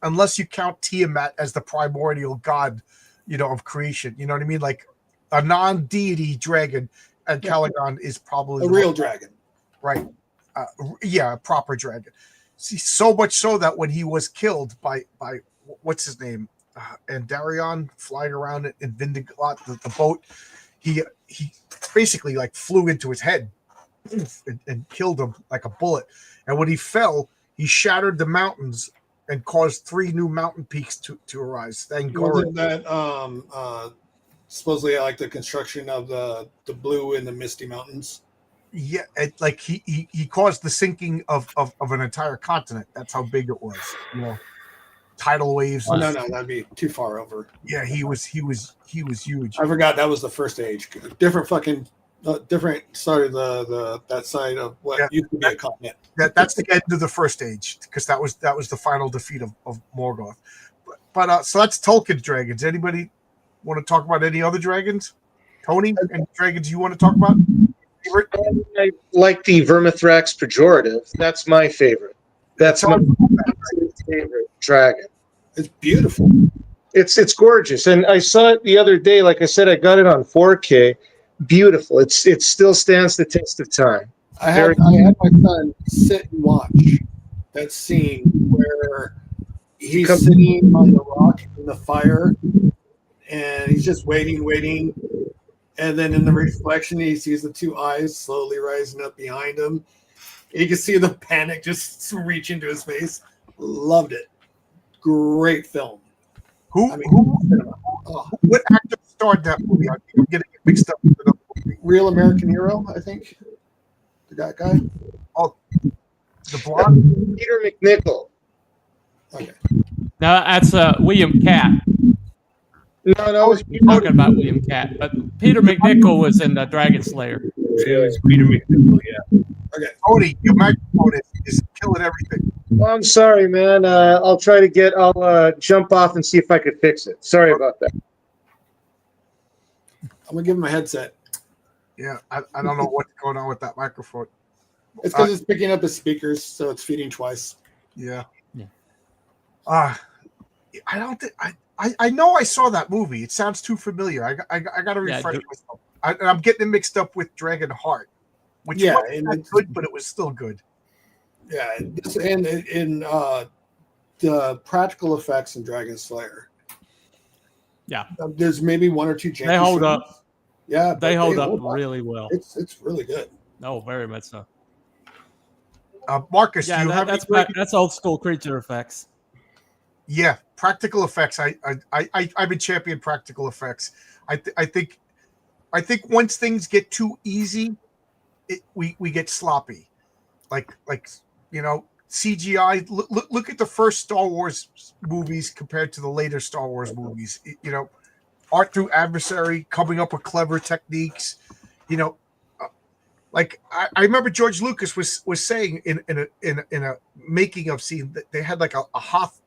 unless you count Tiamat as the primordial god, of creation. You know what I mean? Like a non-deity dragon, and Calagon is probably a real dragon. Right. A proper dragon. So much so that when he was killed by what's his name, Andarion, flying around in Vindiglot, the boat, he basically like flew into his head and killed him like a bullet. And when he fell, he shattered the mountains and caused 3 new mountain peaks to arise. Thank God. Wasn't that supposedly like the construction of the Blue and the Misty Mountains? Yeah, like he caused the sinking of an entire continent. That's how big it was. Tidal waves. Oh, no, that'd be too far over. Yeah, he was huge. I forgot that was the first age. Different side of that side of what used to be a continent. That's the end of the first age, because that was the final defeat of Morgoth. But so that's Tolkien's dragons. Anybody want to talk about any other dragons? Tony, any dragons you want to talk about? I like the Vermithrax pejorative. That's my favorite. That's my favorite dragon. It's beautiful. It's gorgeous, and I saw it the other day. Like I said, I got it on 4K. Beautiful. It still stands the test of time. I had my son sit and watch that scene where he's sitting on the rock in the fire, and he's just waiting. And then in the reflection, he sees the 2 eyes slowly rising up behind him. You can see the panic just reach into his face. Loved it. Great film. What actor starred that movie? I'm getting it mixed up with another movie. Real American Hero, I think. That guy. Oh, the blonde. Peter McNichol. Okay. No, that's William Catt. No, We're talking about William Cat, but Peter McNichol was in the Dragon Slayer. It was Peter McNichol, yeah. Okay. Cody, your microphone is killing everything. Well, I'm sorry, man. I'll jump off and see if I could fix it. Sorry about that. I'm gonna give him a headset. Yeah, I don't know what's going on with that microphone. It's because it's picking up his speakers, so it's feeding twice. Yeah. Yeah. I don't think I know I saw that movie. It sounds too familiar. I got to refresh myself. I'm getting it mixed up with Dragon Heart, which wasn't good, but it was still good. Yeah, and in the practical effects in Dragon Slayer. Yeah, there's maybe one or two. They hold up. Yeah, they hold up really well. It's really good. Oh, very much so. Marcus, yeah, do you have that's old school creature effects. Yeah, practical effects. I'm a champion practical effects. I think once things get too easy, we get sloppy. Like CGI. Look at the first Star Wars movies compared to the later Star Wars movies. Art through adversary, coming up with clever techniques. Like I remember George Lucas was saying in a making of scene that they had like a Hoth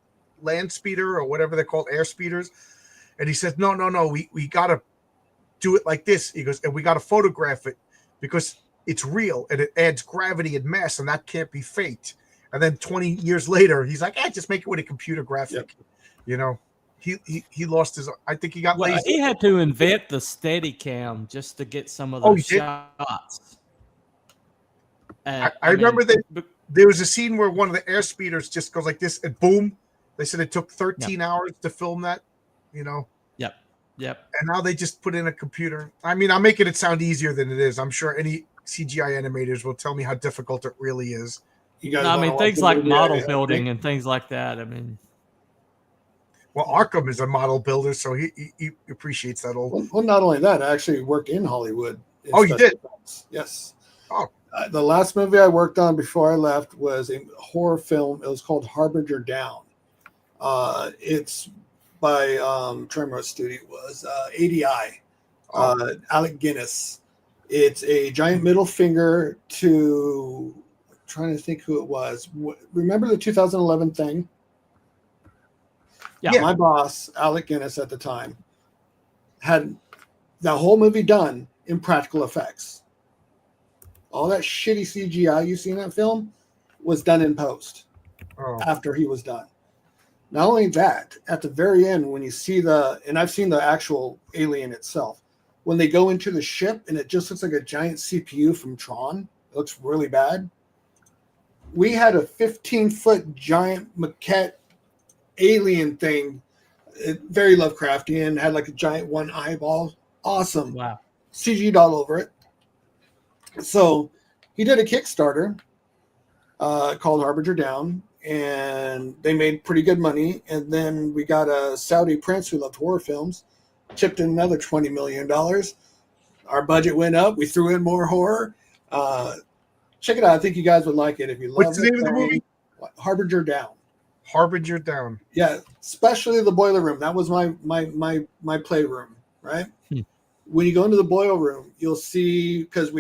land speeder or whatever they're called, air speeders, and he says no, we got to do it like this. He goes, and we got to photograph it because it's real and it adds gravity and mass, and that can't be faked. And then 20 years later, he's like, just make it with a computer graphic. Yep. He lost his. I think he got lazy. He had to invent the Steadicam just to get some of those shots. I remember that there was a scene where one of the air speeders just goes like this, and boom. They said it took 13 hours to film that. Yep. And now they just put in a computer. I mean, I'm making it sound easier than it is. I'm sure any CGI animators will tell me how difficult it really is. Things like model building and things like that. I mean, well, Arkham is a model builder, so he appreciates that old. Well, not only that, I actually worked in Hollywood. You did? Yes. Oh. The last movie I worked on before I left was a horror film. It was called Harbinger Down. It's by I'm trying to remember what studio it was. ADI. Alec Guinness. It's a giant middle finger to. I'm trying to think who it was. Remember the 2011 thing? Yeah. My boss, Alec Guinness, at the time, had that whole movie done in practical effects. All that shitty CGI you see in that film was done in post after he was done. Not only that, at the very end, when you see and I've seen the actual alien itself, when they go into the ship and it just looks like a giant CPU from Tron, it looks really bad. We had a 15-foot giant maquette alien thing, very Lovecraftian, had like a giant one eyeball. Awesome. Wow. CG'd all over it. So he did a Kickstarter called Harbinger Down, and they made pretty good money. And then we got a Saudi prince who loved horror films, chipped in another $20 million. Our budget went up. We threw in more horror. Check it out. I think you guys would like it if you love it. What's the name of the movie? Harbinger Down. Harbinger Down. Yeah, especially the boiler room. That was my playroom, right? When you go into the boiler room, you'll see, because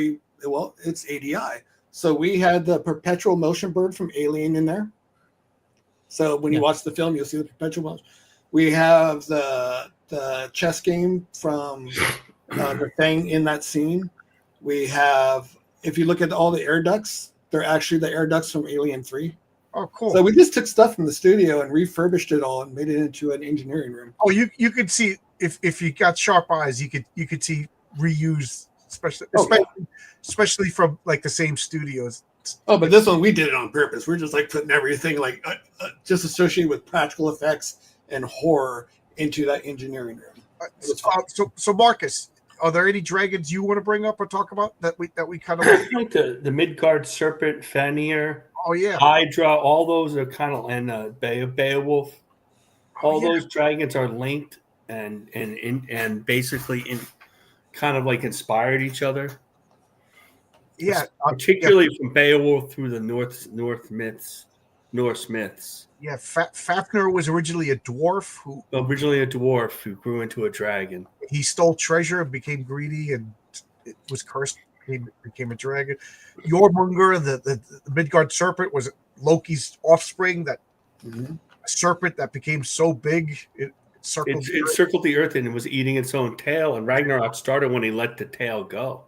it's ADI. So we had the perpetual motion bird from Alien in there. So when you watch the film, you'll see the perpetual motion. We have the chess game from the thing in that scene. We have, if you look at all the air ducts, they're actually the air ducts from Alien 3. Oh, cool. So we just took stuff from the studio and refurbished it all and made it into an engineering room. Oh, you could see, if you got sharp eyes, you could see reuse, especially from like the same studios. Oh, but this one we did it on purpose. We're just like putting everything like just associated with practical effects and horror into that engineering room. So Marcus, are there any dragons you want to bring up or talk about that we kind of like the Midgard serpent, Fenrir? Oh yeah, Hydra. All those are kind of, and Beowulf. All those dragons are linked and basically kind of like inspired each other. Yeah, particularly from Beowulf through the North myths. Norse myths. Yeah, Fafnir was originally a dwarf Originally a dwarf who grew into a dragon. he stole treasure and became greedy, and it was cursed. Became a dragon. Jormungr, the Midgard serpent, was Loki's offspring. That serpent that became so big it circled the earth and it was eating its own tail. And Ragnarok started when he let the tail go.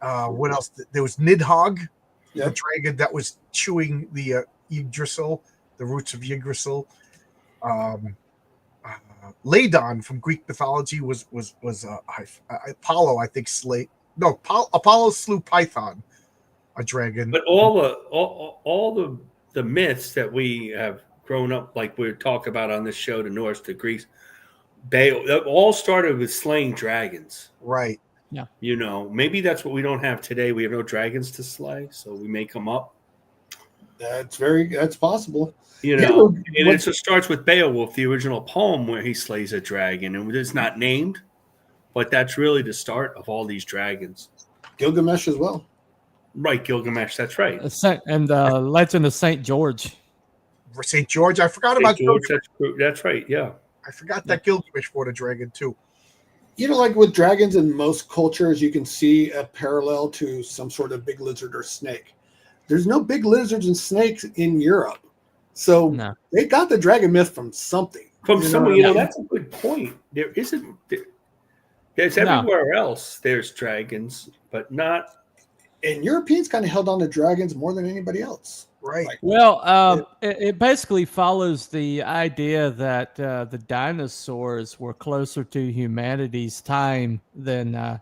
What else? There was Nidhogg, the dragon that was chewing the Yggdrasil, the roots of Yggdrasil. Ladon from Greek mythology was Apollo, I think. Apollo slew Python, a dragon. But all the myths that we have grown up, like we talk about on this show, the Norse, the Greeks, they all started with slaying dragons. Right. Yeah. You know, maybe that's what we don't have today. We have no dragons to slay, so we make them up. That's possible. You know, and it starts with Beowulf, the original poem where he slays a dragon, and it's not named, but that's really the start of all these dragons. Gilgamesh as well. Right, Gilgamesh. That's right. And Legend of Saint George. St. George. I forgot about George. That's right. Yeah. I forgot that Gilgamesh fought a dragon too. You know, like with dragons in most cultures, you can see a parallel to some sort of big lizard or snake. There's no big lizards and snakes in Europe. So they got the dragon myth from something. That's a good point. There isn't. There's everywhere else. There's dragons, but not. And Europeans kind of held on to dragons more than anybody else. Right. Well, it basically follows the idea that the dinosaurs were closer to humanity's time than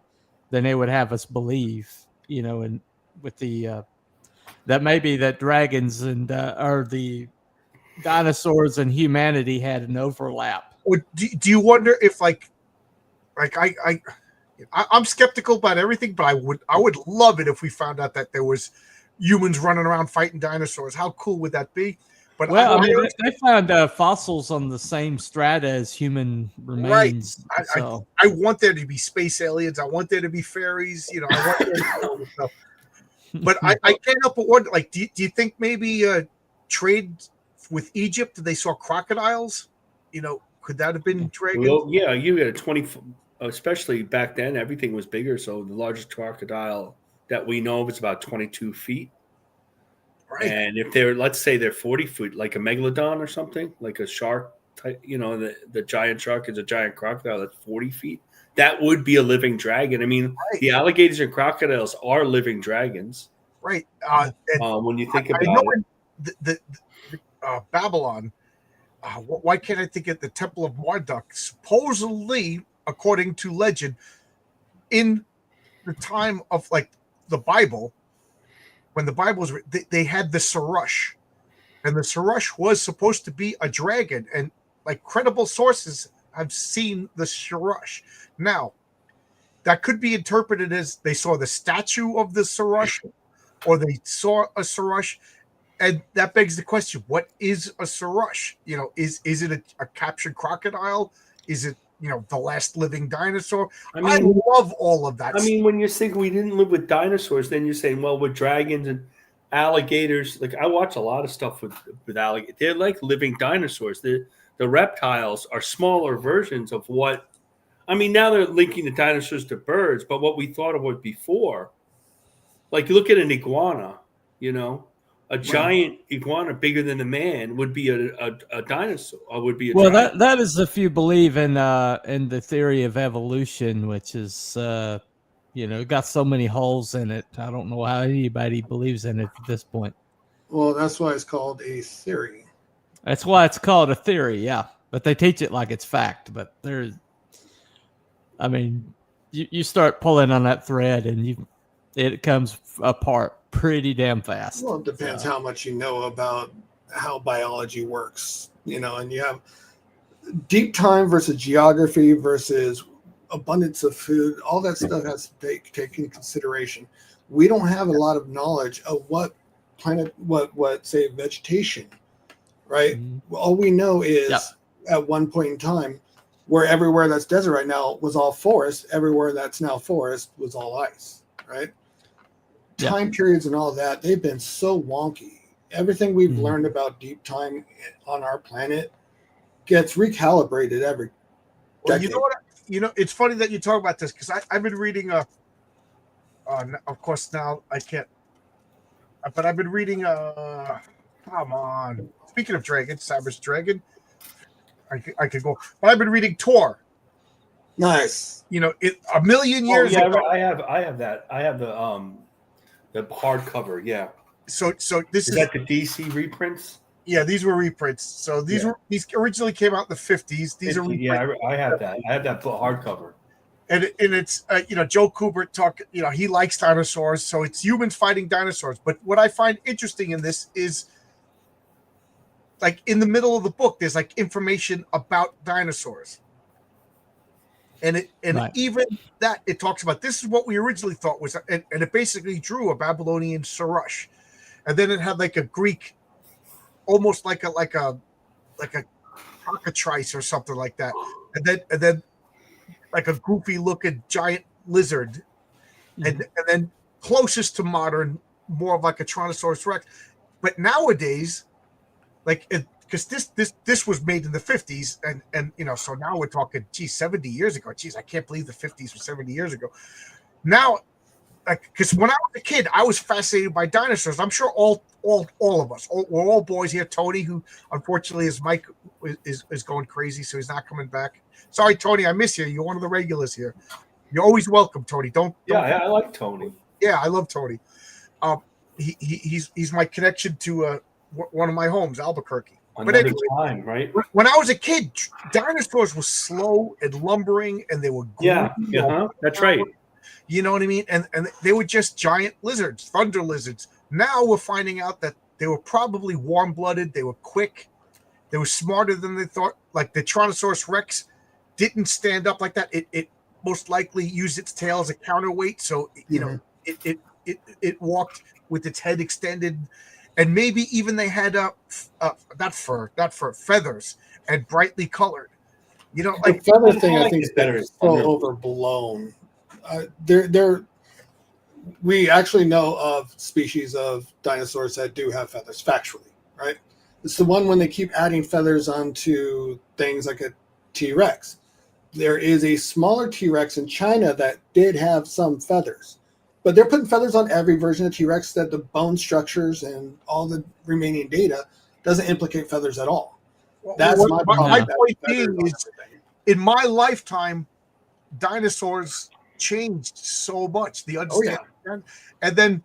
they would have us believe. You know, and with the that maybe that dragons and or the dinosaurs and humanity had an overlap. Or do you wonder if I'm skeptical about everything, but I would love it if we found out that there was humans running around fighting dinosaurs. How cool would that be? But they found fossils on the same strata as human remains. Right. So. I want there to be space aliens. I want there to be fairies. You know, I want there to be all this stuff. But I can't help but wonder. Like, do you think maybe trade with Egypt? They saw crocodiles. You know, could that have been dragons? Well, yeah, you had a 20. Especially back then, everything was bigger. So the largest crocodile that we know of is about 22 feet. Right. And if let's say they're 40 feet, like a megalodon or something, like a shark type, you know, the giant shark is a giant crocodile that's 40 feet. That would be a living dragon. I mean, the alligators and crocodiles are living dragons. Right. When you think about it. The Babylon, why can't I think of the Temple of Marduk? Supposedly, according to legend, in the time of like the Bible, when the Bible was written, they had the Sarush, and the Sarush was supposed to be a dragon, and like credible sources have seen the Sarush. Now, that could be interpreted as they saw the statue of the Sarush, or they saw a Sarush, and that begs the question: what is a Sarush? You know, is it a captured crocodile? Is it, you know, the last living dinosaur? I love all of that. I mean, when you think we didn't live with dinosaurs, then you're saying, well, with dragons and alligators, like I watch a lot of stuff with alligators. They're like living dinosaurs. The reptiles are smaller versions of what, I mean, now they're linking the dinosaurs to birds, but what we thought of was before, like you look at an iguana, you know, a giant iguana bigger than a man would be a dinosaur, or would be a dragon. That is if you believe in the theory of evolution, which is you know, got so many holes in it. I don't know how anybody believes in it at this point. Well, that's why it's called a theory. That's why it's called a theory, yeah. But they teach it like it's fact. But I mean, you start pulling on that thread and it comes apart pretty damn fast. Well, it depends how much you know about how biology works, you know, and you have deep time versus geography versus abundance of food. All that stuff has to take into consideration. We don't have a lot of knowledge of what say vegetation, right? Mm-hmm. All we know is at one point in time, where everywhere that's desert right now was all forest, everywhere that's now forest was all ice, right? Time periods and all that, they've been so wonky everything we've learned about deep time on our planet gets recalibrated every Well, decade. you know what? It's funny that you talk about this because I've been reading. Of course, now I can't. But I've been reading. Come on. Speaking of dragons, Savage Dragon. I could go, but I've been reading Tor. Nice. A million years ago. I have that. I have the hardcover. Yeah. So this Is that the DC reprints? Yeah, these were reprints. So these originally came out in the 50s. These are reprints. Yeah, I have that. I have that hardcover. And it's Joe Kubert he likes dinosaurs, so it's humans fighting dinosaurs. But what I find interesting in this is, like, in the middle of the book, there's like information about dinosaurs, and even that it talks about this is what we originally thought was, and it basically drew a Babylonian Sarush, and then it had like a Greek, almost like a cockatrice or something like that, and then like a goofy looking giant lizard, and then closest to modern, more of like a Tyrannosaurus Rex. But nowadays, like, because this was made in the 50s, and so now we're talking 70 years ago. I can't believe the 50s was 70 years ago. Now, like, because when I was a kid, I was fascinated by dinosaurs. I'm sure all of us, we're all boys here. Tony, who unfortunately his mic is going crazy, so he's not coming back. Sorry, Tony, I miss you. You're one of the regulars here. You're always welcome, Tony. Don't. I like Tony. Yeah, I love Tony. He's my connection to one of my homes, Albuquerque. But anyway, time, right? When I was a kid, dinosaurs were slow and lumbering, and they were that's right. You know what I mean? And they were just giant lizards, thunder lizards. Now we're finding out that they were probably warm-blooded. They were quick. They were smarter than they thought. Like the Tyrannosaurus Rex didn't stand up like that. It most likely used its tail as a counterweight. So it walked with its head extended, and maybe even they had not fur, feathers, and brightly colored. Like the feather thing, I think is better. So overblown. We actually know of species of dinosaurs that do have feathers, factually, right? It's the one when they keep adding feathers onto things like a T-Rex. There is a smaller T-Rex in China that did have some feathers, but they're putting feathers on every version of T-Rex that the bone structures and all the remaining data doesn't implicate feathers at all. That's my point being is, in my lifetime, dinosaurs changed so much. The understanding, and then,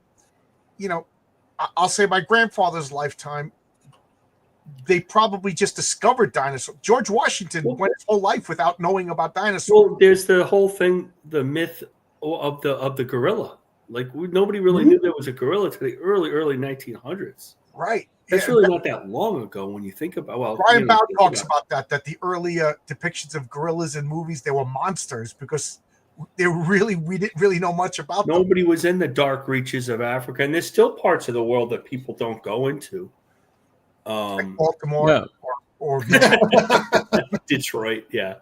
I'll say my grandfather's lifetime, they probably just discovered dinosaurs. George Washington went his whole life without knowing about dinosaurs. Well, there's the whole thing, the myth of the gorilla. Like, nobody really knew there was a gorilla to the early 1900s. Right. That's really not that long ago when you think about. Well, Brian Bow talks about that the early depictions of gorillas in movies, they were monsters because we didn't really know much about them. Nobody was in the dark reaches of Africa, and there's still parts of the world that people don't go into. Like Baltimore or Detroit, yeah.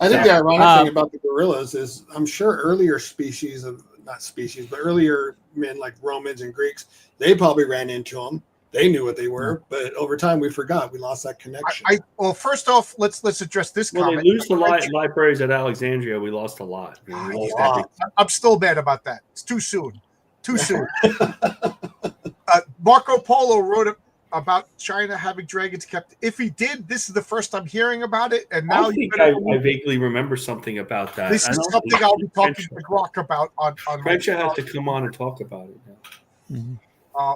I think the ironic thing about the gorillas is I'm sure earlier earlier men like Romans and Greeks, they probably ran into them. They knew what they were, but over time we forgot. We lost that connection. Well, first off, let's address this comment. They lose the libraries at Alexandria. We lost a lot. I'm still mad about that. It's too soon. Marco Polo wrote about China having dragons kept. If he did, this is the first I'm hearing about it. And now I vaguely remember something about that. This is something I'll be talking to Brock about on Frencha has to come on and talk about it now. Mm-hmm.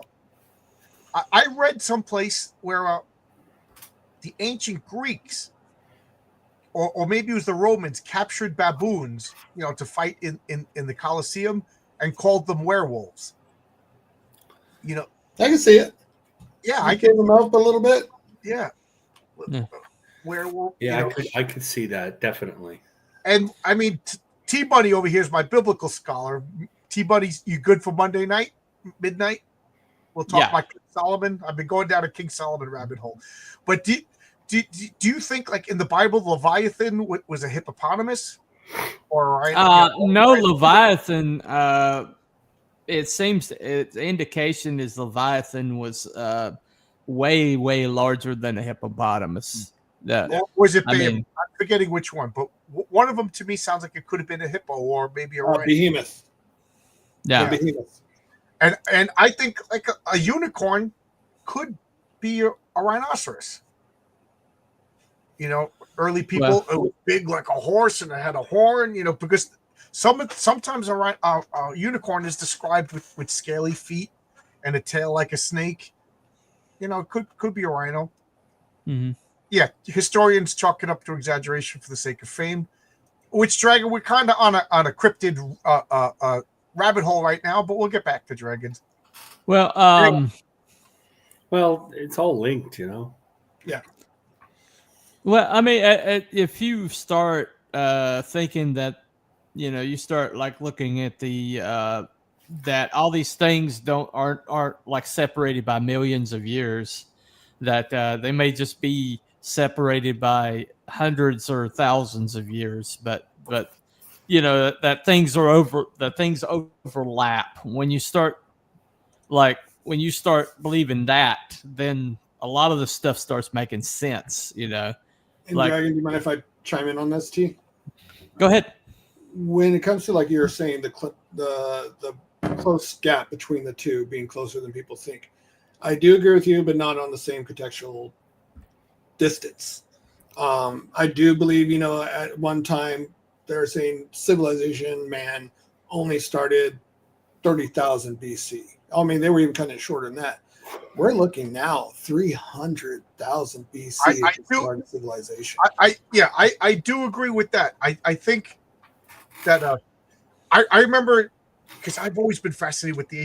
I read someplace where the ancient Greeks, or maybe it was the Romans, captured baboons, to fight in the Colosseum and called them werewolves. I can see it. Yeah, I gave them up a little bit. Yeah. Werewolf. Yeah, I could see that, definitely. And I mean, T Bunny over here is my biblical scholar. T Bunny, you good for Monday night, midnight? We'll talk about King Solomon. I've been going down a King Solomon rabbit hole. But do you think, like, in the Bible, Leviathan was a hippopotamus? Or no, Leviathan it seems its indication is Leviathan was way larger than a hippopotamus. Was it? I mean, I'm forgetting which one, but one of them to me sounds like it could have been a hippo or maybe a rhino. Behemoth. Yeah. Behemoth. And I think like a unicorn could be a rhinoceros. You know, early people, it was big like a horse and it had a horn, you know, because sometimes a unicorn is described with scaly feet and a tail like a snake. You know, it could be a rhino. Mm-hmm. Yeah, historians chalk it up to exaggeration for the sake of fame. Which dragon? We're kind of on a cryptid rabbit hole right now, but we'll get back to dragons. Well, well, it's all linked, you know. Yeah. Well, I mean, if you start thinking that, you know, you start like looking at the that all these things aren't like separated by millions of years, that they may just be separated by hundreds or thousands of years, but you know that things overlap. When you start believing that, then a lot of the stuff starts making sense, you know. And Dragon, do you mind if I chime in on this, T? Go ahead. When it comes to, like you were saying, the close gap between the two being closer than people think, I do agree with you, but not on the same contextual distance. I do believe, you know, at one time they're saying civilization, man, only started 30,000 BC. I mean, they were even kind of shorter than that. We're looking now 300,000 BC to start civilization. I do agree with that. I think that I remember, because I've always been fascinated with the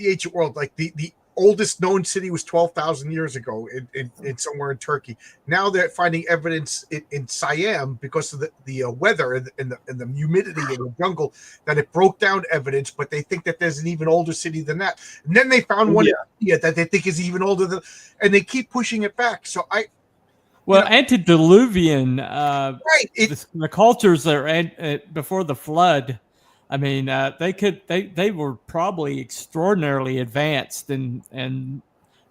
ancient world. Like the oldest known city was 12,000 years ago in somewhere in Turkey. Now they're finding evidence in Siam because of the weather and the humidity in the jungle that it broke down evidence, but they think that there's an even older city than that. And then they found one in India that they think is even older than, and they keep pushing it back. So antediluvian, right? The cultures that are before the flood. I mean, they were probably extraordinarily advanced, and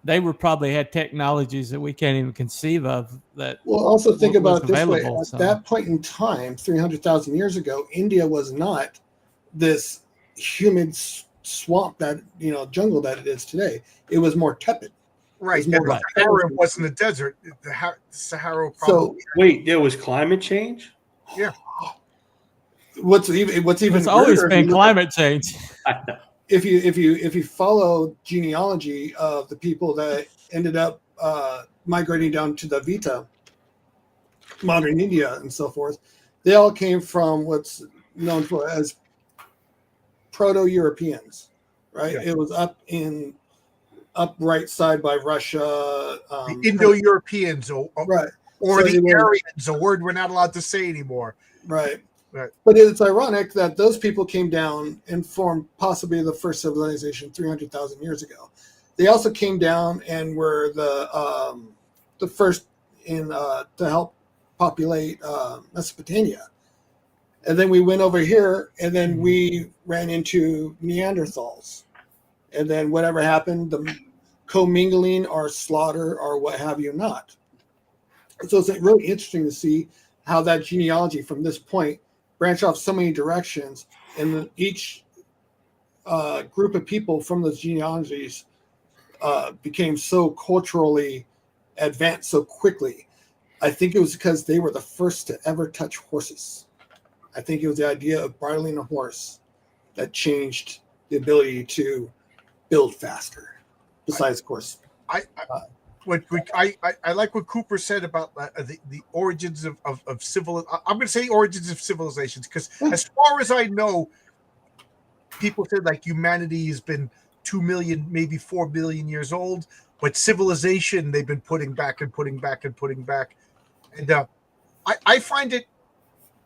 they were probably had technologies that we can't even conceive of. That well, also think about it this way: at that point in time, 300,000 years ago, India was not this humid swamp that, you know, jungle that it is today. It was more tepid. Right. The Sahara wasn't a desert. The Sahara probably. So wait, there was climate change? Yeah. What's even it's always been climate change. If you follow genealogy of the people that ended up migrating down to the Vita, modern India and so forth, they all came from what's known for as Proto-Europeans, right? Yeah. It was up right side by Russia. The Indo-Europeans, right? Or so the Aryans, a word we're not allowed to say anymore. Right. Right. But it's ironic that those people came down and formed possibly the first civilization 300,000 years ago. They also came down and were the first to help populate Mesopotamia. And then we went over here, and then we ran into Neanderthals. And then whatever happened, the commingling or slaughter or what have you not. So it's really interesting to see how that genealogy from this point branch off so many directions, and each group of people from those genealogies became so culturally advanced so quickly. I think it was because they were the first to ever touch horses. I think it was the idea of bridling a horse that changed the ability to build faster. Besides, of course, I like what Cooper said about the origins of civil. I'm going to say origins of civilizations because, as far as I know, people said like humanity has been 2 million, maybe 4 billion years old, but civilization they've been putting back and putting back and putting back. And I find it.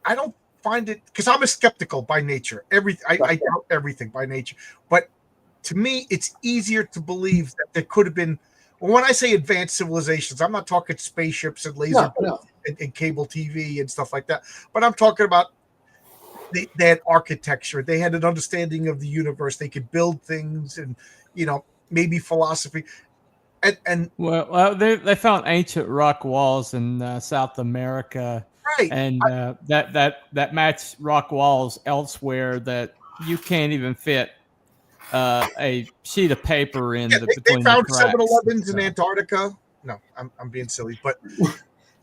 I don't find it because I'm a skeptical by nature. I doubt everything by nature, but to me, it's easier to believe that there could have been. Well, when I say advanced civilizations, I'm not talking spaceships and laser and cable TV and stuff like that. But I'm talking about they had architecture. They had an understanding of the universe. They could build things, and maybe philosophy. And well, they found ancient rock walls in South America, right, and that match rock walls elsewhere that you can't even fit a sheet of paper in they between found the cracks. 7-Elevens in Antarctica. No, I'm being silly, but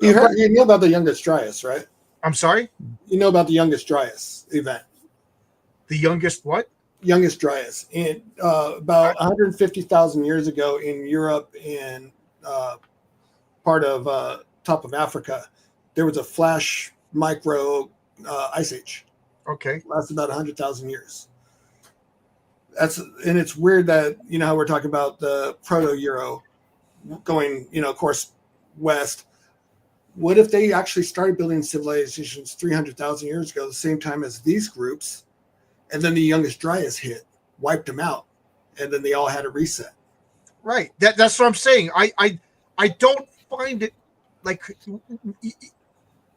You know about the Youngest Dryas, right? I'm sorry. You know about the Youngest Dryas event. The youngest what? Youngest Dryas. In about 150,000 years ago in Europe and part of top of Africa, there was a flash micro ice age. Okay. Lasted about 100,000 years. And it's weird that, how we're talking about the proto-Euro going, of course, west. What if they actually started building civilizations 300,000 years ago, the same time as these groups, and then the Youngest Dryas hit, wiped them out, and then they all had a reset? Right. That's what I'm saying. I don't find it like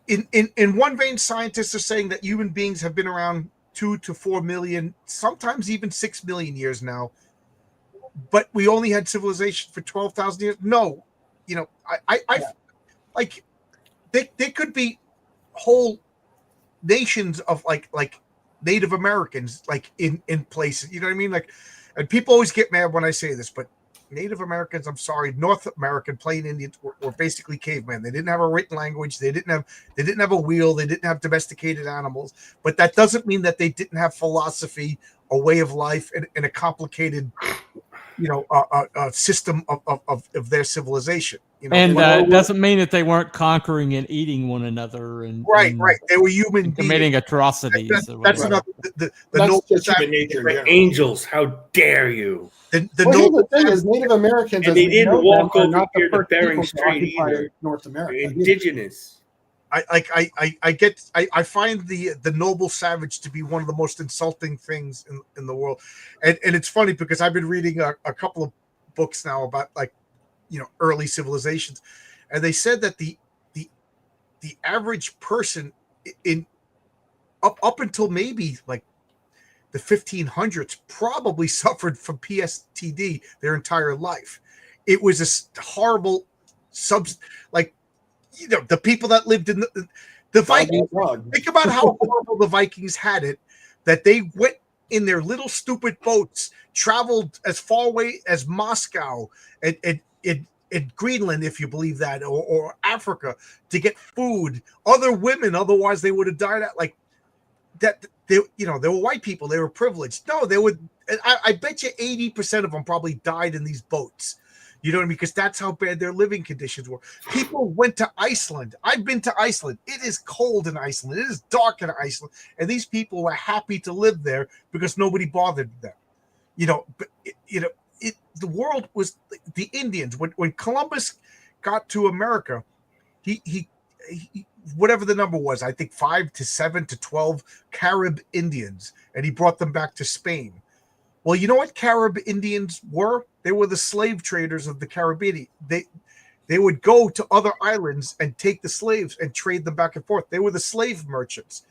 in one vein, scientists are saying that human beings have been around 2 to 4 million, sometimes even 6 million years now, but we only had civilization for 12,000 years. No, like they could be whole nations of like Native Americans, like in places, you know what I mean? Like, and people always get mad when I say this, but Native Americans, I'm sorry, North American plain Indians were basically cavemen. They didn't have a written language. They didn't have a wheel. They didn't have domesticated animals. But that doesn't mean that they didn't have philosophy, a way of life, and a complicated, system of their civilization. And it doesn't mean that they weren't conquering and eating one another and right. They were human committing atrocities. That's another That's just human nature. Angels, how dare you? The thing is, Native Americans, and they didn't walk over here to first Bering people Strait either. North America, they're indigenous. I find the noble savage to be one of the most insulting things in the world, and it's funny because I've been reading a couple of books now about early civilizations, and they said that the average person in up until maybe like the 1500s probably suffered from PTSD their entire life. It was a horrible the people that lived in the Vikings. Think about how horrible the Vikings had it, that they went in their little stupid boats, traveled as far away as Moscow and Greenland, if you believe that, or Africa, to get food. Other women, otherwise they would have died out. Like that, they were white people. They were privileged. No, they would. I bet you 80% of them probably died in these boats. You know what I mean? Because that's how bad their living conditions were. People went to Iceland. I've been to Iceland. It is cold in Iceland. It is dark in Iceland. And these people were happy to live there because nobody bothered them. The world was the Indians. When Columbus got to America, he whatever the number was, I think 5 to 7 to 12 Carib Indians, and he brought them back to Spain. Well, you know what Carib Indians were? They were the slave traders of the Caribbean. They would go to other islands and take the slaves and trade them back and forth. They were the slave merchants.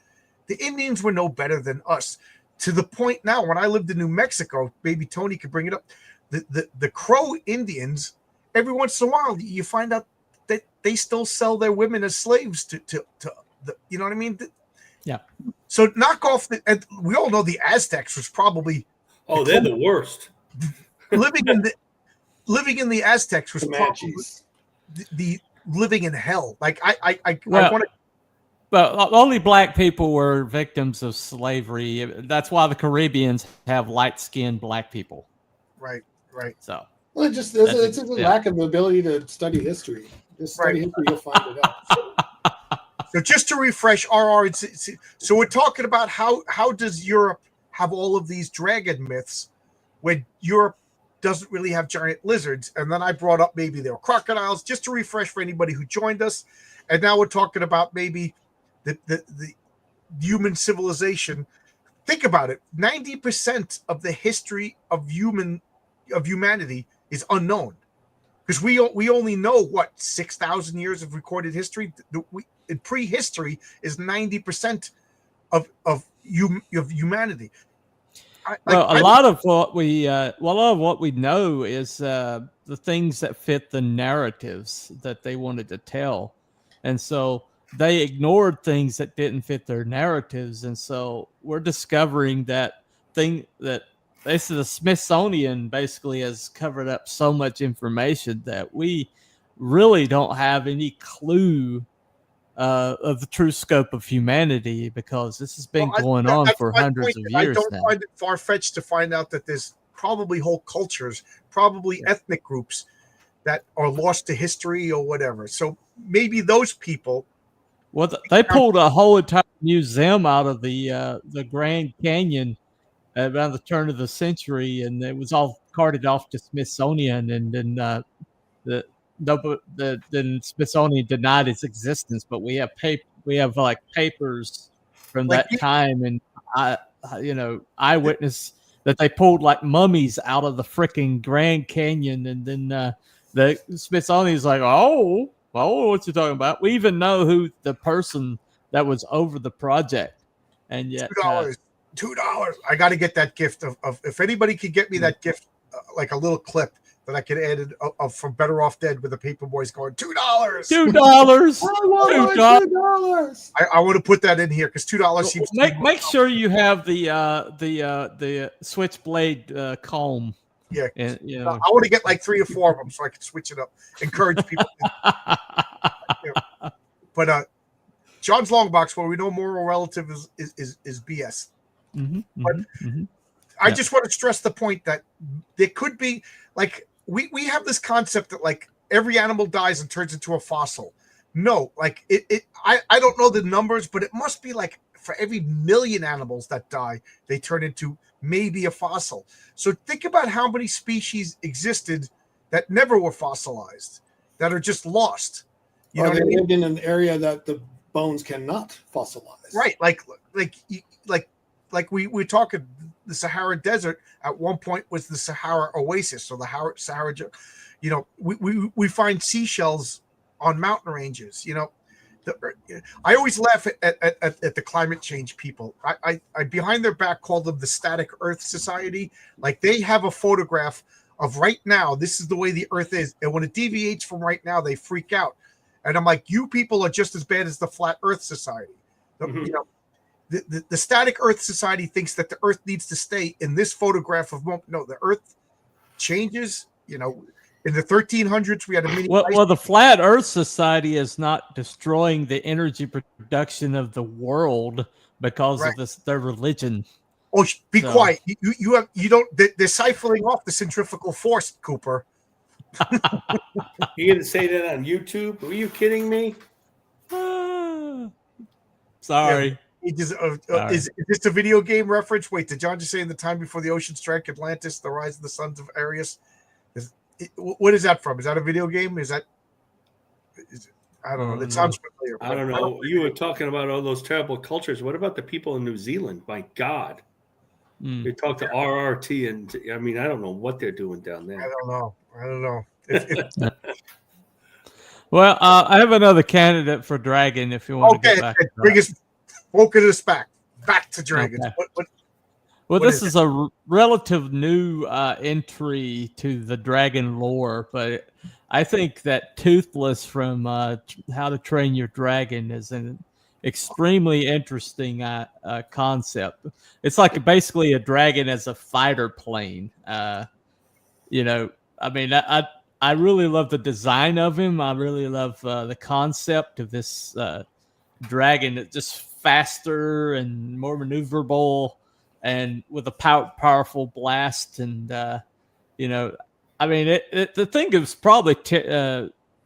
The Indians were no better than us. To the point now, when I lived in New Mexico, maybe Tony could bring it up, the Crow Indians, every once in a while, you find out that they still sell their women as slaves to the, you know what I mean? Yeah. So knock off and we all know the Aztecs was probably they're the worst. living in the Aztecs was probably the living in hell. Like I want to. But only black people were victims of slavery. That's why the Caribbeans have light-skinned black people. Right. So it's a lack of ability to study history. Just study history, you'll find it out. So just to refresh, so we're talking about how does Europe have all of these dragon myths when Europe doesn't really have giant lizards? And then I brought up maybe there were crocodiles, just to refresh for anybody who joined us. And now we're talking about maybe the human civilization. Think about it. 90% of the history of humanity is unknown, because we only know 6,000 years of recorded history. In prehistory is 90% of of humanity. A lot of what we know is the things that fit the narratives that they wanted to tell, and so they ignored things that didn't fit their narratives, and so we're discovering that thing that the Smithsonian basically has covered up so much information that we really don't have any clue of the true scope of humanity, because this has been going on for hundreds of years now. I don't find it far-fetched to find out that there's probably whole cultures, probably ethnic groups that are lost to history or whatever. So maybe those people. Well, they pulled a whole entire museum out of the Grand Canyon around the turn of the century, and it was all carted off to Smithsonian, and then the Smithsonian denied its existence. But we have like papers from that time, and eyewitness that they pulled like mummies out of the freaking Grand Canyon, and then the Smithsonian's like, oh, what you talking about? We even know who the person that was over the project, and yet $2. I got to get that gift of if anybody could get me that gift, like a little clip that I could add of from Better Off Dead with the paper boys going $2. $2. $2. I want to put that in here because $2 seems. Make sure you have the switchblade comb. Yeah, and, I want to get like 3 or 4 of them so I can switch it up. Encourage people. But John's Long Box, where we know moral relative is BS. But I just want to stress the point that there could be like we have this concept that like every animal dies and turns into a fossil. No, like I don't know the numbers, but it must be like for every 1,000,000 animals that die, they turn into maybe a fossil. So think about how many species existed that never were fossilized, that are just lost. You know, they lived in an area that the bones cannot fossilize. Right, like we're talking the Sahara Desert at one point was the Sahara Oasis, or the Sahara. You know, we find seashells on mountain ranges. You know, I always laugh at the climate change people. I behind their back call them the Static Earth Society. Like they have a photograph of right now. This is the way the Earth is, and when it deviates from right now, they freak out. And I'm like, you people are just as bad as the Flat Earth Society. You know, the Static Earth Society thinks that the Earth needs to stay in this photograph of no, the Earth changes. You know, in the 1300s, we had a mini. Well, the Flat Earth Society is not destroying the energy production of the world because of their religion. Oh, be quiet! You don't. They're siphoning off the centrifugal force, Cooper. You gonna say that on YouTube? Are you kidding me? Sorry. Yeah. Is this a video game reference? Wait, did John just say in the time before the ocean struck Atlantis, the rise of the sons of Arius? What is that from? Is that a video game? I don't know. That sounds familiar. I don't know. You were talking about all those terrible cultures. What about the people in New Zealand? My God. They talk to RRT, and I mean, I don't know what they're doing down there. I don't know. Well, I have another candidate for Dragon if you want to get back. Focus us back to Dragons. Okay. This is a relative new entry to the Dragon lore, but I think that Toothless from How to Train Your Dragon is an extremely interesting concept. It's like basically a dragon as a fighter plane. You know, I mean, I really love the design of him. I really love the concept of this dragon that's just faster and more maneuverable and with a powerful blast. And, you know, I mean, the thing is probably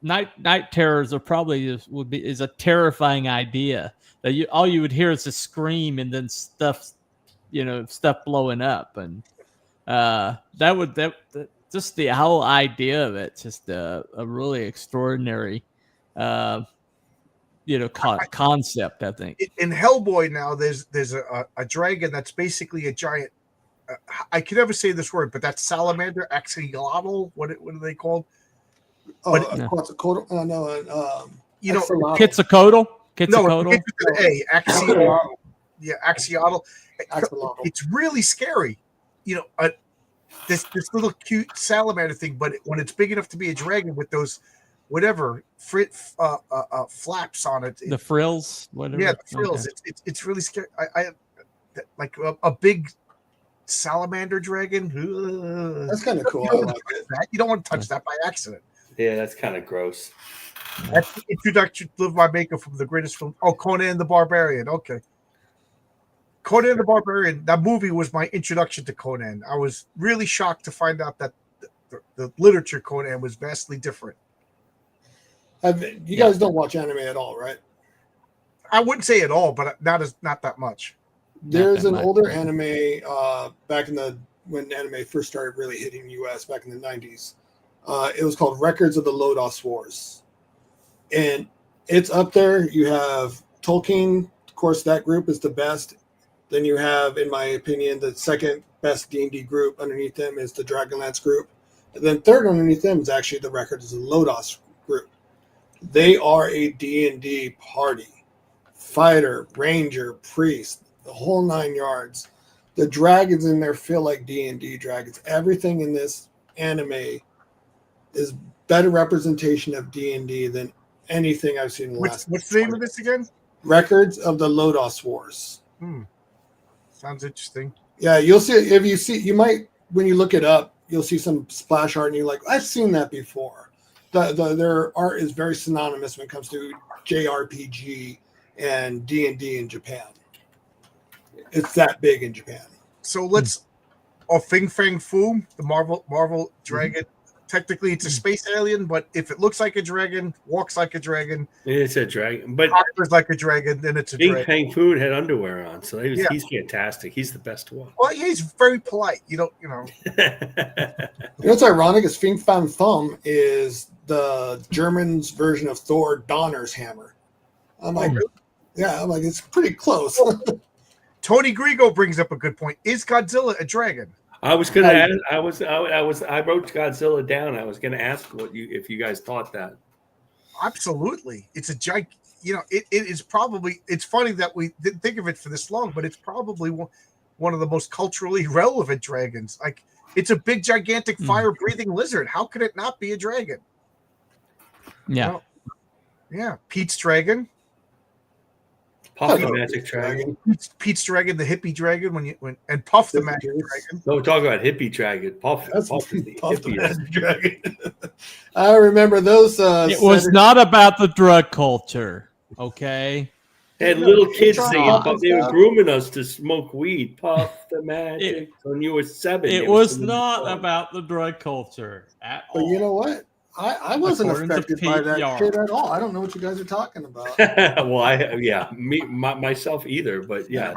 night terrors are probably is a terrifying idea that all you would hear is a scream and then stuff blowing up. And just the whole idea of it, just a really extraordinary, concept. I think in Hellboy now there's a dragon that's basically a giant. I can never say this word, but that's salamander, axolotl. What are they called? Quetzalcoatl. Quetzalcoatl. No, axolotl. Axolotl. Axolotl. It's really scary. This little cute salamander thing, but when it's big enough to be a dragon with those whatever flaps on it, The frills, whatever. Yeah, the frills. Okay. It's really scary. I like a big salamander dragon. That's kind of cool. I like it. You don't want to touch that by accident. Yeah, that's kind of gross. That's the introduction to Live My Maker from the greatest film. Oh, Conan the Barbarian. Okay. Conan the Barbarian, that movie was my introduction to Conan. I was really shocked to find out that the literature Conan was vastly different. You guys don't watch anime at all, right? I wouldn't say at all, but not that much. There's an older anime back in when anime first started really hitting the US back in the 90s. It was called Records of the Lodos Wars. And it's up there. You have Tolkien. Of course, that group is the best. Then you have, in my opinion, the second best D&D group underneath them is the Dragonlance group. And then third underneath them is actually the Records of the Lodos group. They are a D&D party. Fighter, ranger, priest, the whole 9 yards. The dragons in there feel like D&D dragons. Everything in this anime is better representation of D&D than anything I've seen in the last. What's the name of this again? Records of the Lodos Wars. Sounds interesting. Yeah, you'll see. You might, when you look it up, you'll see some splash art and you're like, I've seen that before. Their art is very synonymous when it comes to JRPG and D&D in Japan. It's that big in Japan. So let's Fing Fang Foom, the Marvel dragon. Technically, it's a space alien, but if it looks like a dragon, walks like a dragon, it's a dragon. But acts like a dragon, then it's a Bing dragon. Pang Food had underwear on, so he's fantastic. He's the best one. Well, he's very polite. You know. You know what's ironic is Fing Fan Thumb is the Germans' version of Thor Donner's hammer. I'm like, it's pretty close. Tony Grigo brings up a good point. Is Godzilla a dragon? I was gonna ask, I wrote Godzilla down. I was gonna ask if you guys thought that. Absolutely. It's a giant, it is probably, it's funny that we didn't think of it for this long, but it's probably one of the most culturally relevant dragons. Like, it's a big, gigantic fire-breathing lizard. How could it not be a dragon? Yeah. Yeah. Pete's dragon. Puff the magic dragon. Pete's dragon, the hippie dragon, and Puff the magic dragon. No, we're talking about hippie dragon. Puff is the Puff the hippie magic dragon. I remember those. It was not about the drug culture, okay? And little kids singing, but they were grooming us to smoke weed. Puff the magic. When you were 7. It was not about the drug culture at all. But you know what? I wasn't According to affected by that Yard. shit at all. I don't know what you guys are talking about. Well, myself either, but yeah.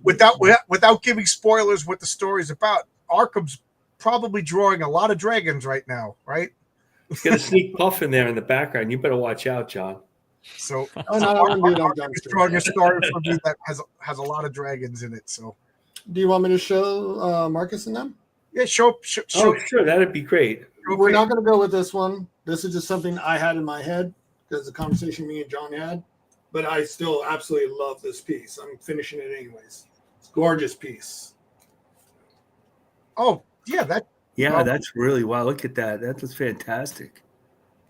Without giving spoilers what the story's about, Arkham's probably drawing a lot of dragons right now, right? He's gonna sneak Puff in there in the background. You better watch out, John. So Arkham's drawing a story for me that has a lot of dragons in it. So, do you want me to show Marcus and them? Yeah, show. Oh, sure, that'd be great. We're not going to go with this one. This is just something I had in my head because the conversation me and John had. But I still absolutely love this piece. I'm finishing it anyways. It's a gorgeous piece. Oh, yeah, that's really wow. Look at that. That was fantastic.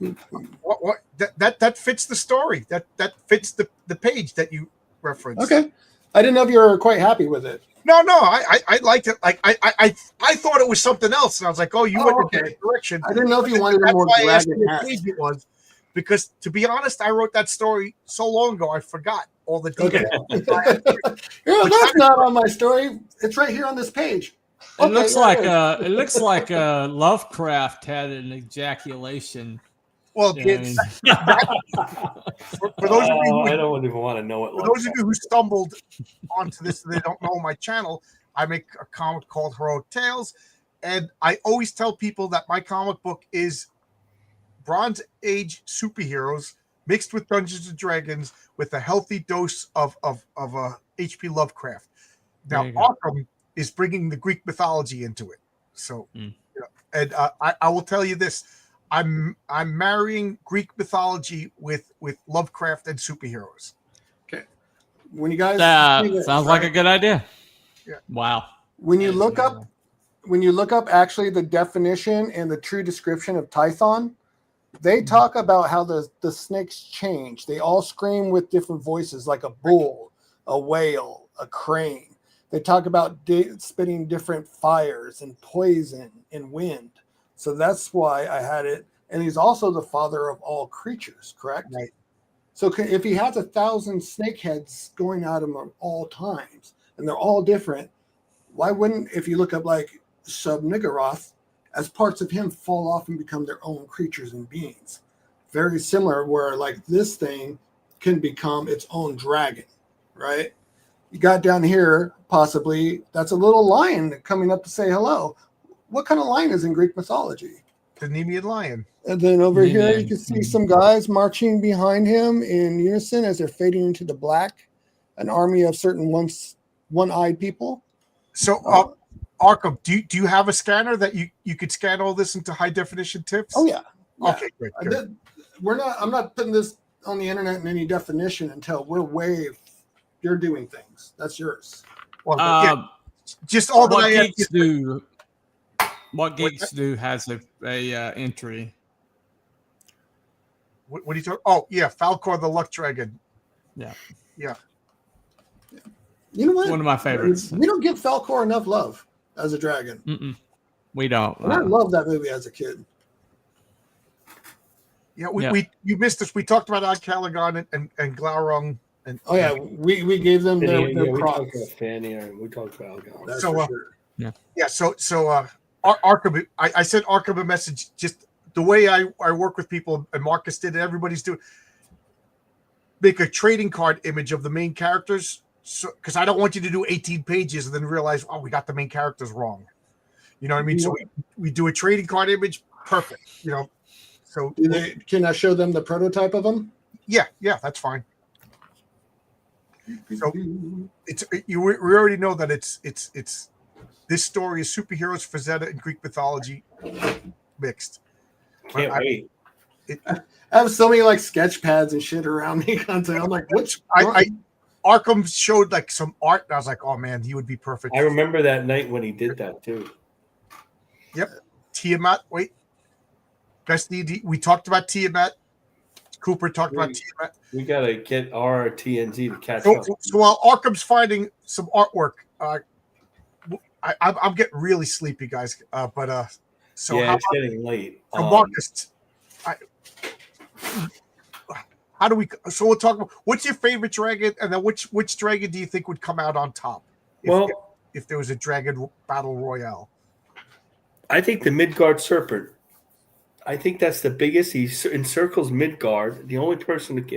That fits the story. That fits the page that you referenced. Okay. I didn't know if you were quite happy with it. No, I liked it. Like I thought it was something else, and I was like, "Oh, you went in that direction." I didn't know if you wanted a more dragon hat. It was because, to be honest, I wrote that story so long ago, I forgot all the details. That's not on my story. It's right here on this page. It looks like Lovecraft had an ejaculation. Well, for those of you, I don't even want to know it. For those of you who stumbled onto this, and they don't know my channel, I make a comic called Heroic Tales, and I always tell people that my comic book is Bronze Age superheroes mixed with Dungeons and Dragons with a healthy dose of H.P. Lovecraft. Now, Arkham is bringing the Greek mythology into it. So, and I will tell you this. I'm marrying Greek mythology with Lovecraft and superheroes. Okay. When you guys sounds like a good idea. Yeah. Wow. when you look up actually the definition and the true description of Tython, they talk about how the snakes change. They all scream with different voices, like a bull, a whale, a crane. They talk about spitting different fires and poison and wind. So that's why I had it. And he's also the father of all creatures, correct? Right. So if he has 1,000 snake heads going out of him at all times, and they're all different, why wouldn't, if you look up like Sub-Niggurath, as parts of him fall off and become their own creatures and beings? Very similar, where like this thing can become its own dragon, right? You got down here, possibly, that's a little lion coming up to say hello. What kind of lion is in Greek mythology? The Nemean lion. And then over here, you can see some guys marching behind him in unison as they're fading into the black, an army of certain one-eyed people. So, Arkham, do you have a scanner that you could scan all this into high definition tips? Oh yeah. Okay, great. I'm not putting this on the internet in any definition until you're doing things. That's yours. Well, just all that what I geeks do. What geeks do has a entry. What are you talking? Oh yeah, Falcor the Luck Dragon. Yeah. You know what? One of my favorites. We don't give Falcor enough love as a dragon. Mm-mm. We don't. I love that movie as a kid. Yeah, you missed us. We talked about Caligon and Glaurung. And we gave them their we props. talked about Fanny and we talked about Algon. That's So, for sure. So Arkham, I sent Arkham a message. Just the way I work with people, and Marcus did, and everybody's doing. Make a trading card image of the main characters, because I don't want you to do 18 pages and then realize, oh, we got the main characters wrong. You know what I mean? So we do a trading card image, perfect. You know, so Can I show them the prototype of them? Yeah, that's fine. So we already know that it's this story is superheroes, Frazetta, and Greek mythology mixed. Can't wait. I have so many like sketch pads and shit around me. I'm like, which Arkham showed like some art, and I was like, oh man, he would be perfect. I remember that night when he did that too. Yep. Tiamat. Wait. Best need. We talked about Tiamat. Cooper talked about Tiamat. We gotta get our TNZ to catch up. So while Arkham's finding some artwork, I'm getting really sleepy, guys. So yeah, it's getting late. Marcus, how do we? So we'll talk about what's your favorite dragon, and then which dragon do you think would come out on top? If there was a dragon battle royale, I think the Midgard Serpent. I think that's the biggest. He encircles Midgard. The only person that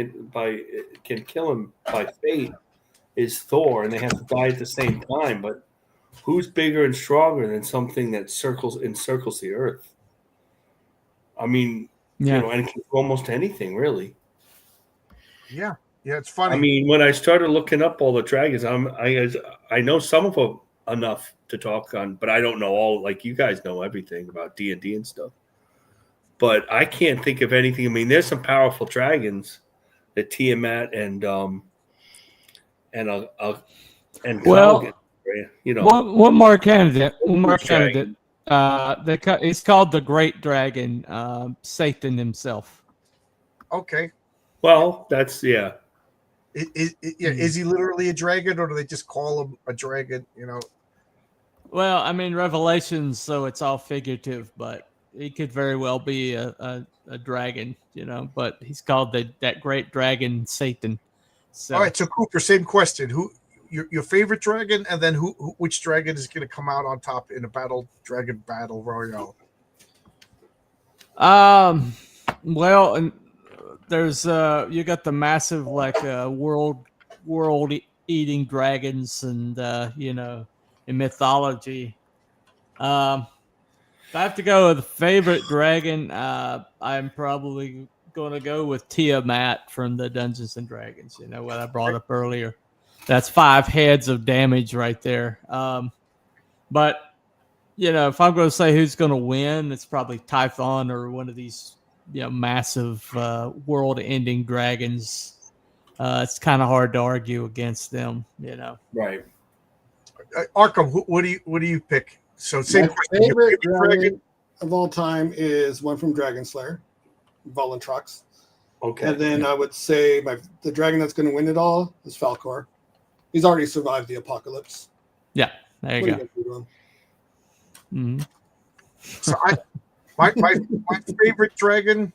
can kill him by fate is Thor, and they have to die at the same time. But who's bigger and stronger than something that encircles the earth? I mean, and can do almost anything, really. Yeah, it's funny. I mean, when I started looking up all the dragons, I know some of them enough to talk on, but I don't know all. Like you guys know everything about D&D and stuff. But I can't think of anything. I mean, there's some powerful dragons, the Tiamat and Clobbering, you know. One more candidate. It's called the Great Dragon, Satan himself. Okay. Well, that's Is he literally a dragon, or do they just call him a dragon? You know. Well, I mean, Revelations, so it's all figurative, but he could very well be a dragon, you know. But he's called that Great Dragon, Satan. So. All right, so Cooper, same question: who your favorite dragon, and then which dragon is going to come out on top in a dragon battle royale? Well, and there's you got the massive world eating dragons, and in mythology. If I have to go with a favorite dragon, I'm probably going to go with Tiamat from the Dungeons and Dragons. You know what I brought up earlier. That's 5 heads of damage right there. But if I'm going to say who's going to win, it's probably Typhon or one of these massive world-ending dragons. it's kind of hard to argue against them. You know. Right. Arkham, what do you pick? So same My question. Your favorite favorite dragon of all time is one from Dragon Slayer, Volantrox. Okay. And then I would say the dragon that's going to win it all is Falcor. He's already survived the apocalypse. Yeah, there you What are go. gonna do to him? Mhm. So my favorite dragon.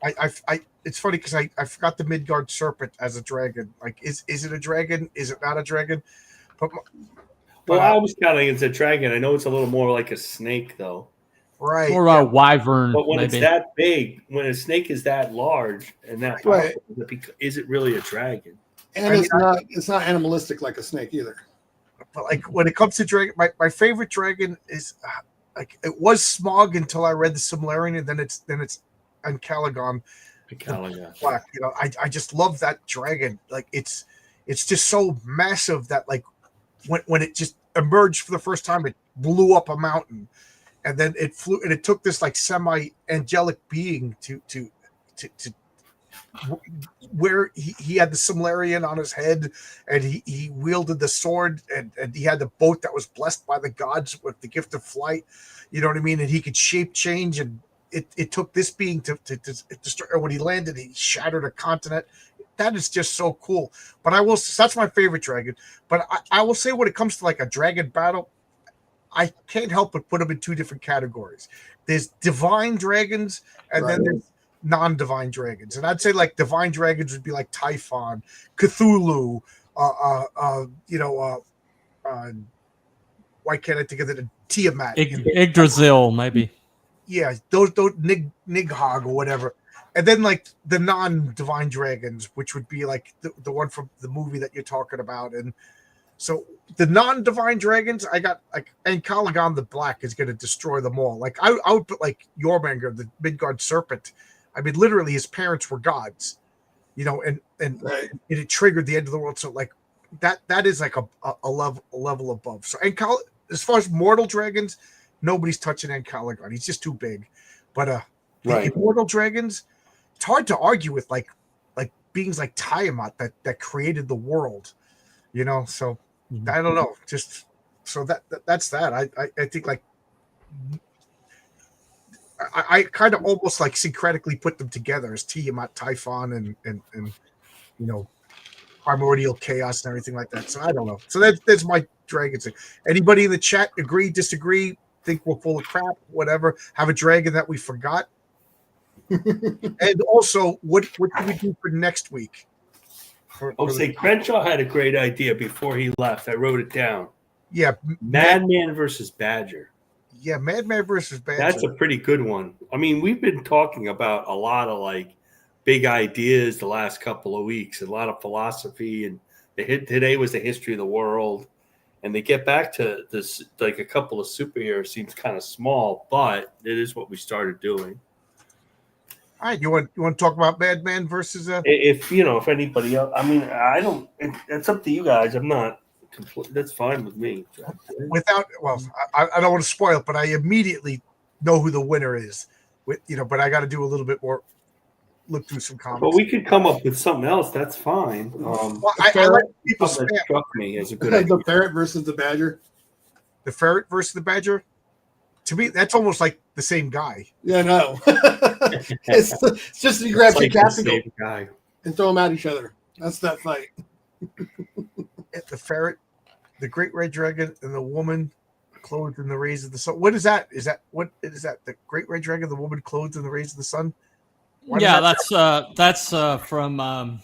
I it's funny because I forgot the Midgard serpent as a dragon. Like, is it a dragon? Is it not a dragon? Well, I was counting as a dragon. I know it's a little more like a snake, though. Right. Or a wyvern. But when maybe. it's that big, when a snake is that large and that powerful, is it really a dragon? And it's not animalistic like a snake either. But like when it comes to dragon, my favorite dragon is like it was Smog until I read the Silmarillion, and then it's Ancalagon. Black. You know, I just love that dragon. Like it's just so massive that like when it just emerged for the first time, it blew up a mountain, and then it flew, and it took this like semi-angelic being to where he had the Silmarillion on his head, and he wielded the sword, and he had the boat that was blessed by the gods with the gift of flight. You know what I mean? And he could shape change, and it took this being to destroy. When he landed, he shattered a continent. That is just so cool. But that's my favorite dragon. But I will say, when it comes to like a dragon battle, I can't help but put them in two different categories. There's divine dragons, and then there's non-divine dragons. And I'd say like divine dragons would be like Typhon, Cthulhu, why can't I think of it? Tiamat, Yggdrasil, maybe. Yeah, those Nighthog or whatever. And then like the non-divine dragons, which would be like the one from the movie that you're talking about. And so the non-divine dragons, I got like, and Calagon the Black is going to destroy them all. Like I would put like Jormungandr, the Midgard serpent. I mean, literally, his parents were gods, you know, and it triggered the end of the world. So like that is like a level above. So as far as mortal dragons, nobody's touching Ancalagon. He's just too big. But the immortal dragons, it's hard to argue with like beings like Tiamat that created the world, you know. So I don't know. Just so that's that. I think like I kind of almost like syncretically put them together as Tiamat, Typhon, and you know, primordial chaos and everything like that. So I don't know. So that's my dragon thing. Anybody in the chat agree, disagree, think we're full of crap, whatever, have a dragon that we forgot? And also, what do we do for next week? Crenshaw had a great idea before he left. I wrote it down. Yeah. Madman versus Badger. Yeah, Madman versus Badger. That's a pretty good one. I mean, we've been talking about a lot of like big ideas the last couple of weeks, a lot of philosophy, and today was the history of the world. And they get back to this, like a couple of superheroes seems kind of small, but it is what we started doing. All right, you want to talk about Madman versus if anybody else, I mean, I don't. It's up to you guys. I'm not. That's fine with me. I don't want to spoil it, but I immediately know who the winner is. But I got to do a little bit more. Look through some comments. But we could come up with something else. That's fine. I like people spam. That struck me as a good idea. The ferret versus the badger. The ferret versus the badger. To me, that's almost like the same guy. Yeah, no. it's just you grab two cats and throw them at each other. That's that fight. The ferret, the great red dragon, and the woman clothed in the rays of the sun. What is that? What is that? The great red dragon, the woman clothed in the rays of the sun. That's from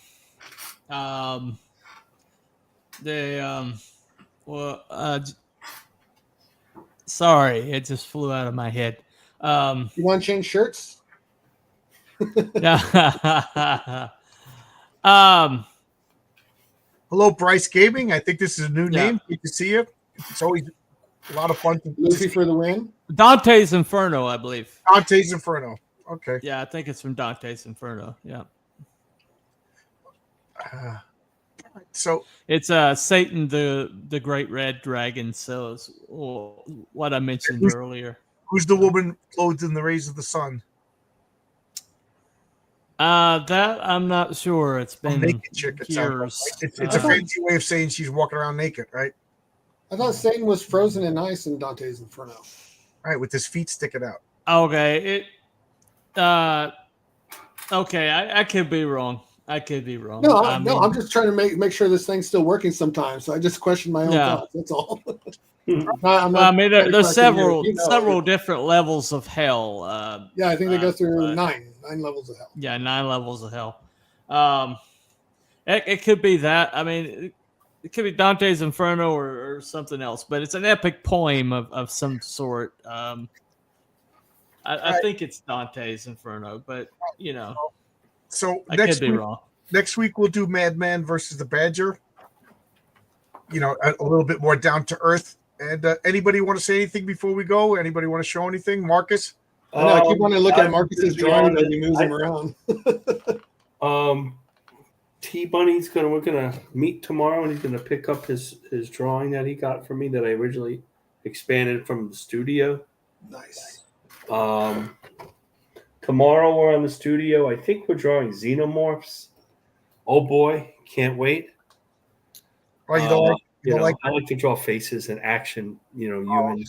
sorry, it just flew out of my head. You want to change shirts? Yeah. Hello, Bryce Gaming. I think this is a new name. Good to see you. It's always a lot of fun. Luffy for the win. Dante's Inferno, I believe. Dante's Inferno. Okay. Yeah, I think it's from Dante's Inferno. Yeah. So it's Satan, the great red dragon. So it's what I mentioned earlier. Who's the woman clothed in the rays of the sun? That I'm not sure. It's been naked chick, it sounds years. like. It's a fancy way of saying she's walking around naked, right? I thought Satan was frozen in ice in Dante's Inferno. Right, with his feet sticking out. Okay, okay, I could be wrong. I could be wrong. No, I mean, I'm just trying to make sure this thing's still working sometimes. So I just question my own thoughts. That's all. I mean, there's several different levels of hell. Yeah, I think they go through nine levels of hell. Yeah, 9 levels of hell. It could be that. I mean, it could be Dante's Inferno or something else, but it's an epic poem of some sort. I think it's Dante's Inferno, but you know, so I could be wrong. Next week we'll do Madman versus the Badger. You know, a little bit more down to earth. And anybody want to say anything before we go? Anybody want to show anything? Marcus? I keep wanting to look at Marcus's drawing as he moves them around. We're gonna meet tomorrow, and he's gonna pick up his drawing that he got from me that I originally expanded from the studio. Nice. Tomorrow we're on the studio. I think we're drawing xenomorphs. Oh boy, can't wait. Oh, you don't like? I like to draw faces and action, humans.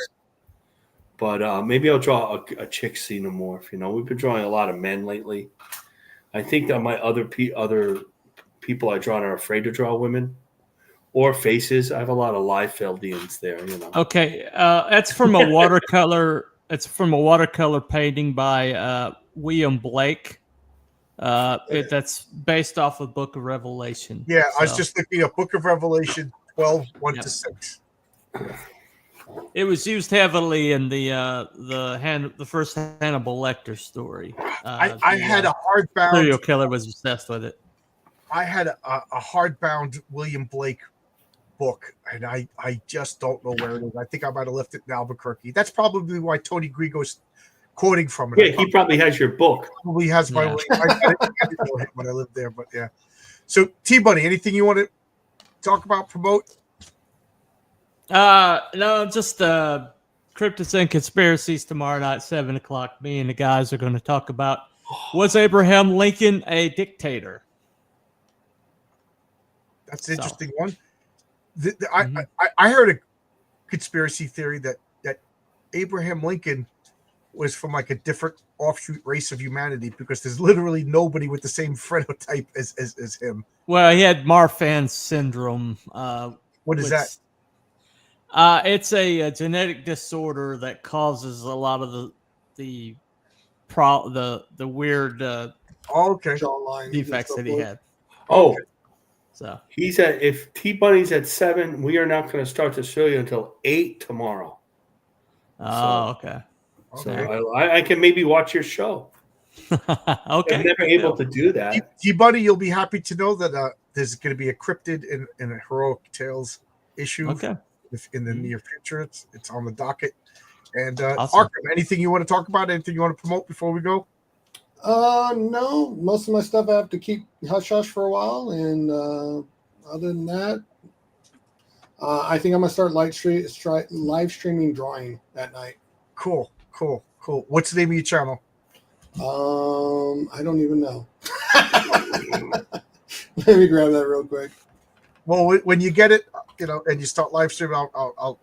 But maybe I'll draw a chick xenomorph. We've been drawing a lot of men lately. I think that my other people I draw are afraid to draw women or faces. I have a lot of Liefeldians there. Okay, that's from a watercolor. It's from a watercolor painting by William Blake. That's based off of Book of Revelation. Yeah, I was just looking at Book of Revelation 12, 1-6. It was used heavily in the first Hannibal Lecter story. I had a hardbound serial killer was obsessed with it. I had a hardbound William Blake book, and I just don't know where it is. I think I might have left it in Albuquerque. That's probably why Tony Grigo's quoting from it. Yeah, he probably has your book. Probably has my. I didn't know him when I lived there, but yeah. So T-Bunny, anything you want to talk about, promote? No, just Cryptids and Conspiracies tomorrow night, 7:00. Me and the guys are going to talk about, was Abraham Lincoln a dictator? That's an interesting one. I heard a conspiracy theory that Abraham Lincoln was from like a different offshoot race of humanity, because there's literally nobody with the same phenotype as him. Well, he had Marfan syndrome. What is that? It's a genetic disorder that causes a lot of the weird defects that he had. Oh, so he said if T-Bunny's at 7, we are not going to start the show until 8 tomorrow. Okay. So I can maybe watch your show. Okay. I'm never able to do that. T-Bunny, you'll be happy to know that there's going to be a cryptid in a Heroic Tales issue. Okay. In the near future, it's on the docket. And awesome. Arkham, anything you want to talk about? Anything you want to promote before we go? No. Most of my stuff I have to keep hush hush for a while, and other than that, I think I'm gonna start live streaming drawing at night. Cool. What's the name of your channel? I don't even know. Let me grab that real quick. Well, when you get it, and you start live streaming, I'll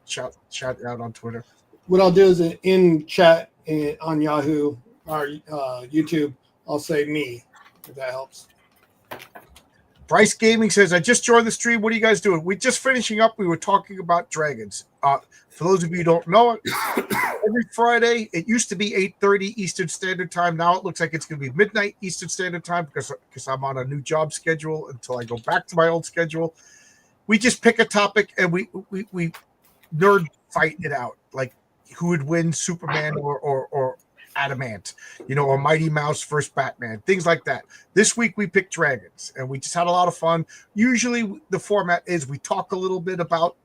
shout it out on Twitter. What I'll do is in chat on Yahoo or YouTube, I'll say me, if that helps. Bryce Gaming says, I just joined the stream. What are you guys doing? We're just finishing up. We were talking about dragons. For those of you who don't know it, every Friday, it used to be 8:30 Eastern Standard Time. Now it looks like it's going to be midnight Eastern Standard Time because I'm on a new job schedule until I go back to my old schedule. We just pick a topic and we nerd fight it out, like who would win, Superman or Adamant, or Mighty Mouse versus Batman, things like that. This week we picked dragons, and we just had a lot of fun. Usually the format is we talk a little bit about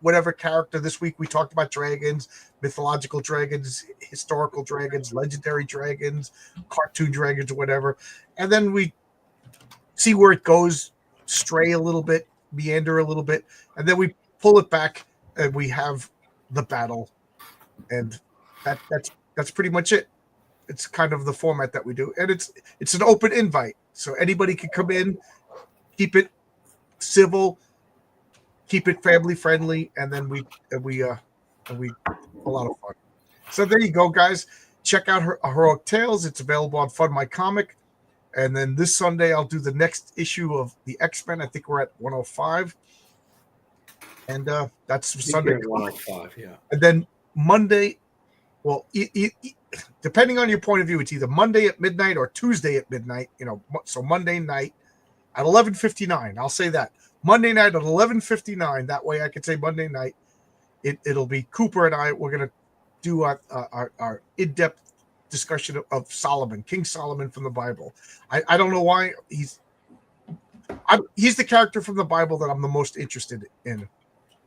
whatever character. This week we talked about dragons, mythological dragons, historical dragons, legendary dragons, cartoon dragons, or whatever. And then we see where it goes, stray a little bit, meander a little bit, and then we pull it back and we have the battle. And that's pretty much it. it's kind of the format that we do, and it's an open invite, so anybody can come in, keep it civil, keep it family friendly, and then we a lot of fun. So there you go, guys. Check out her Heroic Tales. It's available on Fund My Comic. And then this Sunday, I'll do the next issue of the X-Men. I think we're at 105. And that's Sunday. 105, yeah. And then Monday, well, depending on your point of view, it's either Monday at midnight or Tuesday at midnight. So Monday night at 11:59. I'll say that. Monday night at 11:59. That way I can say Monday night. It'll be Cooper and I. We're going to do our in-depth discussion of Solomon, King Solomon from the Bible. I don't know why he's the character from the Bible that I'm the most interested in.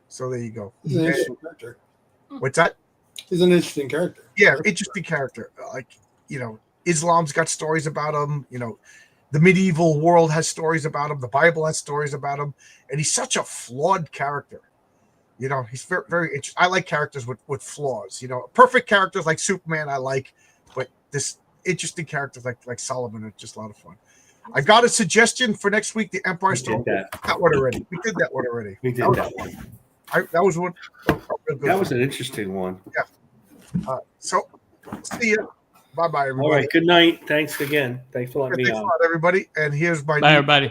So there you go. He's an interesting character. What's that? He's an interesting character. Yeah, interesting character. Islam's got stories about him. The medieval world has stories about him. The Bible has stories about him, and he's such a flawed character. He's very, very interesting. I like characters with flaws. Perfect characters like Superman I like, but this interesting characters like Solomon are just a lot of fun. I got a suggestion for next week, The Empire Storm. We did that one already. We did that one. That was one. That was an interesting one. Yeah. So, see ya. Bye-bye, everybody. All right, good night. Thanks again. Thanks for letting me on. Thanks a lot, everybody. And here's my Bye, everybody.